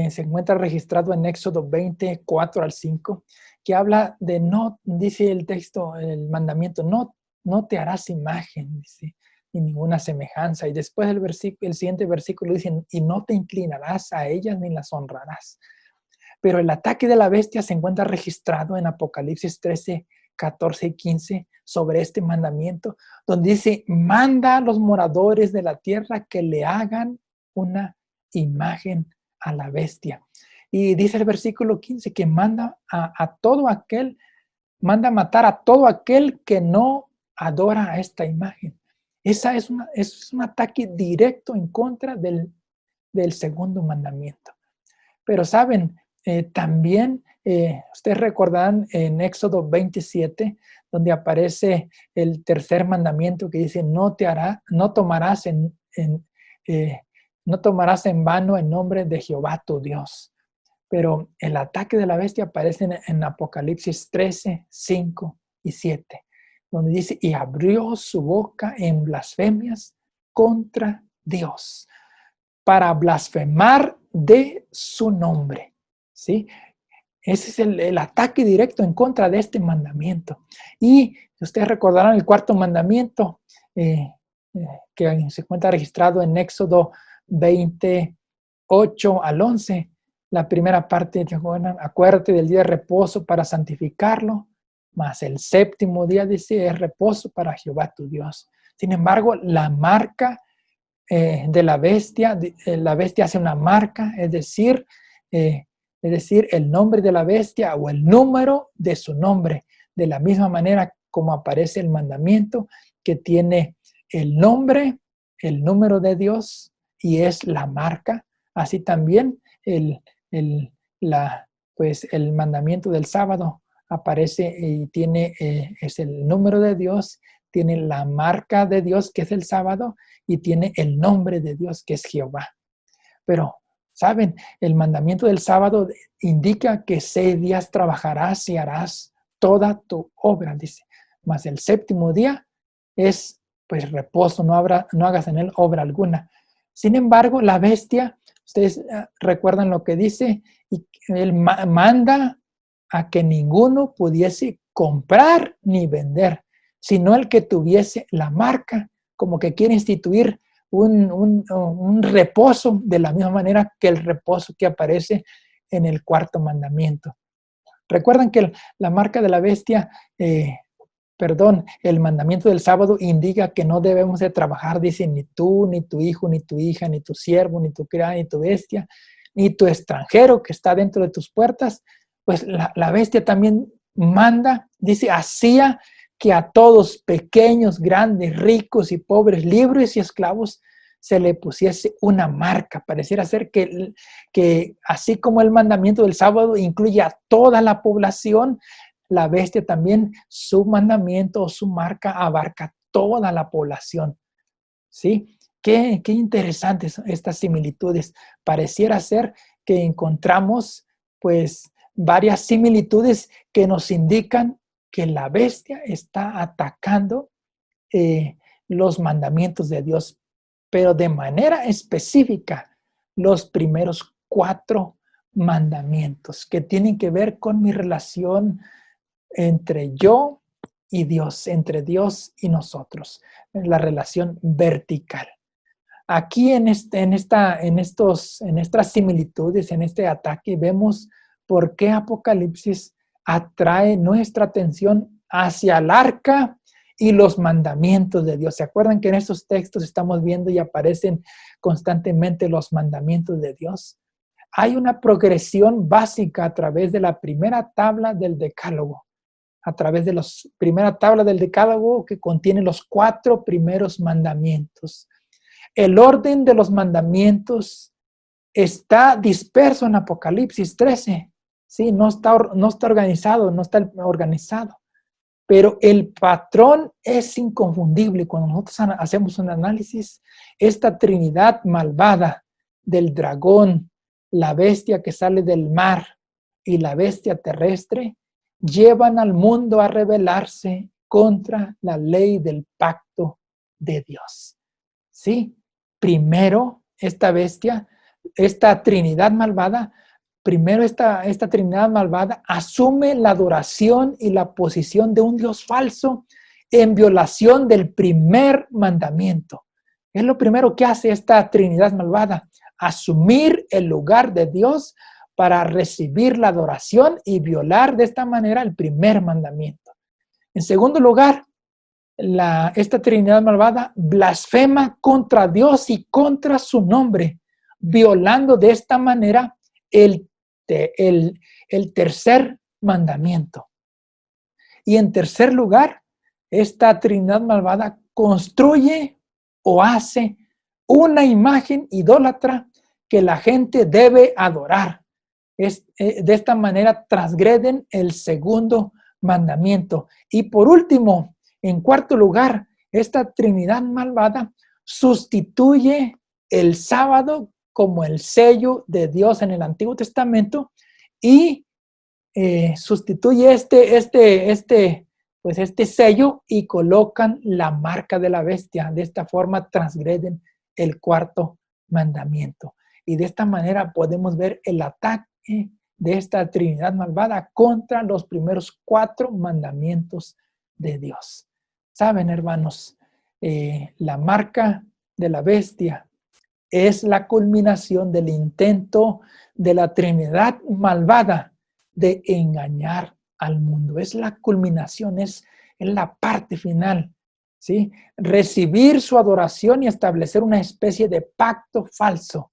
se encuentra registrado en Éxodo 20, 4 al 5, que habla de no, dice el texto, el mandamiento, no te harás imagen, dice, ni ninguna semejanza. Y después el siguiente versículo dice, y no te inclinarás a ellas ni las honrarás. Pero el ataque de la bestia se encuentra registrado en Apocalipsis 13, 14 y 15 sobre este mandamiento, donde dice, manda a los moradores de la tierra que le hagan una imagen a la bestia. Y dice el versículo 15 que manda manda matar a todo aquel que no adora a esta imagen. Esa es un ataque directo en contra del segundo mandamiento. Pero saben, también ustedes recordarán en Éxodo 27, donde aparece el tercer mandamiento que dice, no tomarás en vano el nombre de Jehová tu Dios. Pero el ataque de la bestia aparece en Apocalipsis 13, 5 y 7, donde dice, y abrió su boca en blasfemias contra Dios, para blasfemar de su nombre. ¿Sí? Ese es el ataque directo en contra de este mandamiento. Y ustedes recordarán el cuarto mandamiento que se encuentra registrado en Éxodo 28 al 11. La primera parte, acuérdate del día de reposo para santificarlo, mas el séptimo día, dice, es reposo para Jehová tu Dios. Sin embargo, la marca de la bestia hace una marca, es decir, el nombre de la bestia o el número de su nombre, de la misma manera como aparece el mandamiento que tiene el nombre, el número de Dios y es la marca. Así también el mandamiento del sábado aparece y es el número de Dios, tiene la marca de Dios que es el sábado y tiene el nombre de Dios que es Jehová. Pero ¿saben? El mandamiento del sábado indica que 6 días trabajarás y harás toda tu obra, dice. Mas el séptimo día es pues reposo, no hagas en él obra alguna. Sin embargo, la bestia, ustedes recuerdan lo que dice, y él manda a que ninguno pudiese comprar ni vender, sino el que tuviese la marca, como que quiere instituir un reposo de la misma manera que el reposo que aparece en el cuarto mandamiento. Recuerdan que la marca de la bestia, el mandamiento del sábado indica que no debemos de trabajar, dice, ni tú, ni tu hijo, ni tu hija, ni tu siervo, ni tu criada, ni tu bestia, ni tu extranjero que está dentro de tus puertas. Pues la bestia también manda, dice, hacía que a todos, pequeños, grandes, ricos y pobres, libres y esclavos, se le pusiese una marca. Pareciera ser que así como el mandamiento del sábado incluye a toda la población, la bestia también, su mandamiento o su marca abarca toda la población. ¿Sí? Qué interesantes estas similitudes. Pareciera ser que encontramos pues varias similitudes que nos indican que la bestia está atacando los mandamientos de Dios, pero de manera específica los primeros 4 mandamientos que tienen que ver con mi relación entre yo y Dios, entre Dios y nosotros, la relación vertical. Aquí en estas similitudes, en este ataque, vemos por qué Apocalipsis atrae nuestra atención hacia el arca y los mandamientos de Dios. ¿Se acuerdan que en estos textos estamos viendo y aparecen constantemente los mandamientos de Dios? Hay una progresión básica a través de la primera tabla del Decálogo. a través de la primera tabla del Decálogo que contiene los 4 primeros mandamientos. El orden de los mandamientos está disperso en Apocalipsis 13. ¿Sí? No está organizado, pero el patrón es inconfundible. Cuando nosotros hacemos un análisis, esta trinidad malvada del dragón, la bestia que sale del mar y la bestia terrestre, llevan al mundo a rebelarse contra la ley del pacto de Dios. ¿Sí? Primero, esta bestia, esta trinidad malvada, esta trinidad malvada asume la adoración y la posición de un Dios falso en violación del primer mandamiento. Es lo primero que hace esta trinidad malvada, asumir el lugar de Dios para recibir la adoración y violar de esta manera el primer mandamiento. En segundo lugar, esta trinidad malvada blasfema contra Dios y contra su nombre, violando de esta manera el tercer mandamiento. Y en tercer lugar, esta trinidad malvada construye o hace una imagen idólatra que la gente debe adorar. De esta manera transgreden el segundo mandamiento. Y por último, en cuarto lugar, esta trinidad malvada sustituye el sábado como el sello de Dios en el Antiguo Testamento y sustituye este sello y colocan la marca de la bestia. De esta forma transgreden el cuarto mandamiento. Y de esta manera podemos ver el ataque de esta trinidad malvada contra los primeros 4 mandamientos de Dios. Saben, hermanos, la marca de la bestia es la culminación del intento de la trinidad malvada de engañar al mundo. Es la culminación, es la parte final, ¿sí? Recibir su adoración y establecer una especie de pacto falso.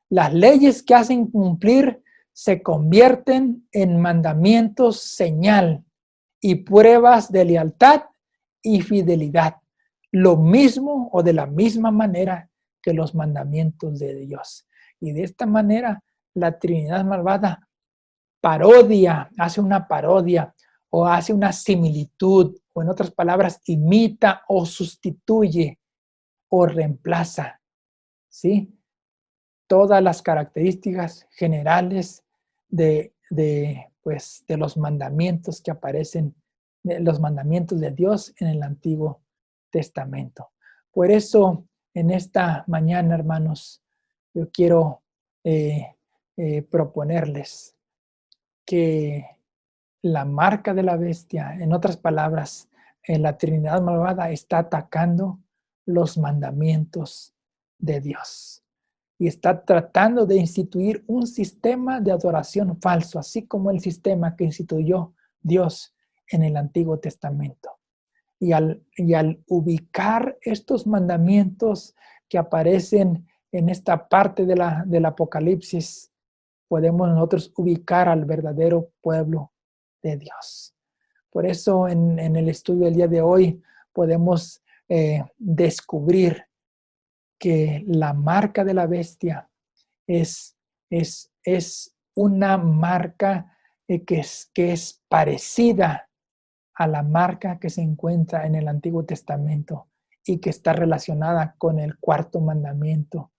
Las leyes que hacen cumplir se convierten en mandamientos señal y pruebas de lealtad y fidelidad. Lo mismo o de la misma manera que los mandamientos de Dios. Y de esta manera la Trinidad malvada hace una parodia o hace una similitud, o en otras palabras, imita o sustituye o reemplaza, ¿sí? Todas las características generales de los mandamientos que aparecen, los mandamientos de Dios en el Antiguo Testamento. Por eso, en esta mañana, hermanos, yo quiero proponerles que la marca de la bestia, en otras palabras, la Trinidad malvada está atacando los mandamientos de Dios y está tratando de instituir un sistema de adoración falso, así como el sistema que instituyó Dios en el Antiguo Testamento. Y al ubicar estos mandamientos que aparecen en esta parte del Apocalipsis, podemos nosotros ubicar al verdadero pueblo de Dios. Por eso en el estudio del día de hoy podemos descubrir que la marca de la bestia es una marca que es parecida a la marca que se encuentra en el Antiguo Testamento y que está relacionada con el cuarto mandamiento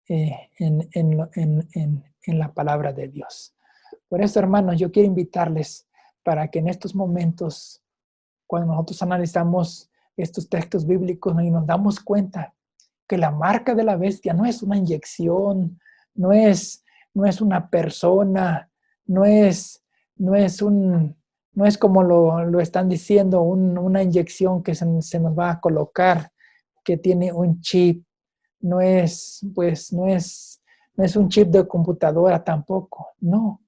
en la palabra de Dios. Por eso, hermanos, yo quiero invitarles para que en estos momentos, cuando nosotros analizamos estos textos bíblicos y nos damos cuenta que la marca de la bestia no es una inyección, no es una persona, no es como lo están diciendo, una inyección que se nos va a colocar, que tiene un chip, no es un chip de computadora tampoco, no.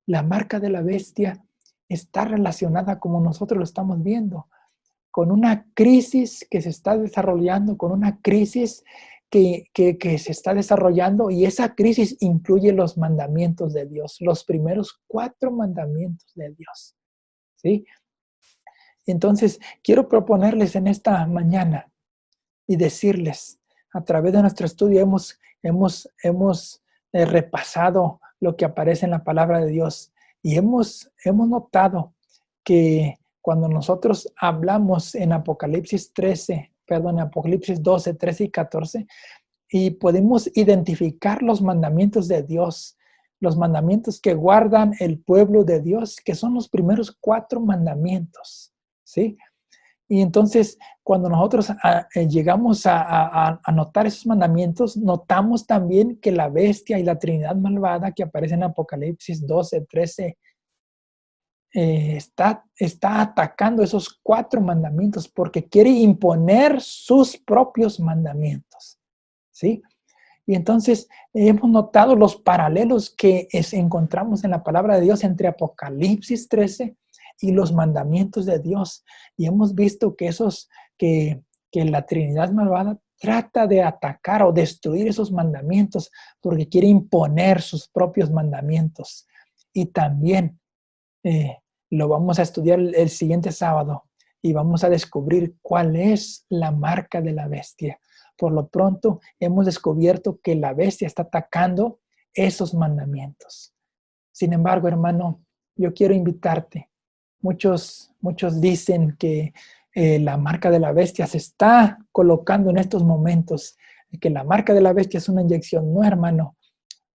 La marca de la bestia está relacionada, como nosotros lo estamos viendo, con una crisis que se está desarrollando, con una crisis que se está desarrollando, y esa crisis incluye los mandamientos de Dios, los primeros 4 mandamientos de Dios, ¿sí? Entonces, quiero proponerles en esta mañana y decirles, a través de nuestro estudio hemos repasado lo que aparece en la palabra de Dios y hemos notado que cuando nosotros hablamos en Apocalipsis 12, 13 y 14, y podemos identificar los mandamientos de Dios, los mandamientos que guardan el pueblo de Dios, que son los primeros 4 mandamientos, ¿sí? Y entonces, cuando nosotros llegamos a notar esos mandamientos, notamos también que la bestia y la Trinidad malvada que aparece en Apocalipsis 12, 13, está atacando esos 4 mandamientos porque quiere imponer sus propios mandamientos, ¿sí? Y entonces hemos notado los paralelos que encontramos en la palabra de Dios entre Apocalipsis 13 y los mandamientos de Dios. Y hemos visto que la Trinidad malvada trata de atacar o destruir esos mandamientos porque quiere imponer sus propios mandamientos. Y también lo vamos a estudiar el siguiente sábado y vamos a descubrir cuál es la marca de la bestia. Por lo pronto, hemos descubierto que la bestia está atacando esos mandamientos. Sin embargo, hermano, yo quiero invitarte. Muchos dicen que la marca de la bestia se está colocando en estos momentos, que la marca de la bestia es una inyección. No, hermano,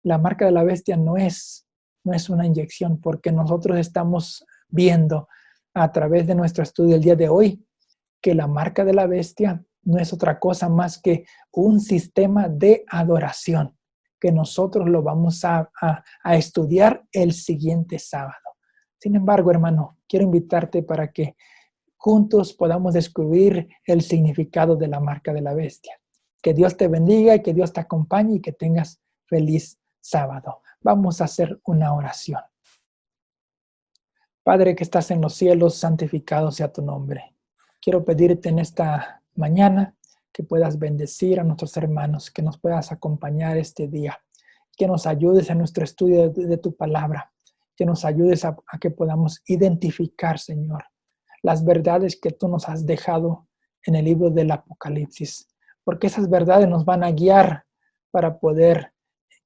la marca de la bestia no es una inyección, porque nosotros estamos viendo a través de nuestro estudio el día de hoy que la marca de la bestia no es otra cosa más que un sistema de adoración, que nosotros lo vamos a estudiar el siguiente sábado. Sin embargo, hermano, quiero invitarte para que juntos podamos descubrir el significado de la marca de la bestia. Que Dios te bendiga y que Dios te acompañe y que tengas feliz sábado. Vamos a hacer una oración. Padre que estás en los cielos, santificado sea tu nombre. Quiero pedirte en esta mañana que puedas bendecir a nuestros hermanos, que nos puedas acompañar este día, que nos ayudes en nuestro estudio de tu palabra, que nos ayudes a que podamos identificar, Señor, las verdades que tú nos has dejado en el libro del Apocalipsis, porque esas verdades nos van a guiar para poder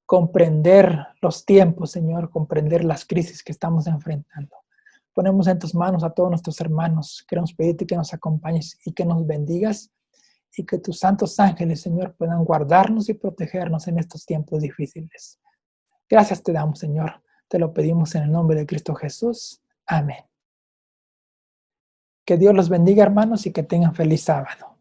comprender los tiempos, Señor, comprender las crisis que estamos enfrentando. Ponemos en tus manos a todos nuestros hermanos. Queremos pedirte que nos acompañes y que nos bendigas y que tus santos ángeles, Señor, puedan guardarnos y protegernos en estos tiempos difíciles. Gracias te damos, Señor. Te lo pedimos en el nombre de Cristo Jesús. Amén. Que Dios los bendiga, hermanos, y que tengan feliz sábado.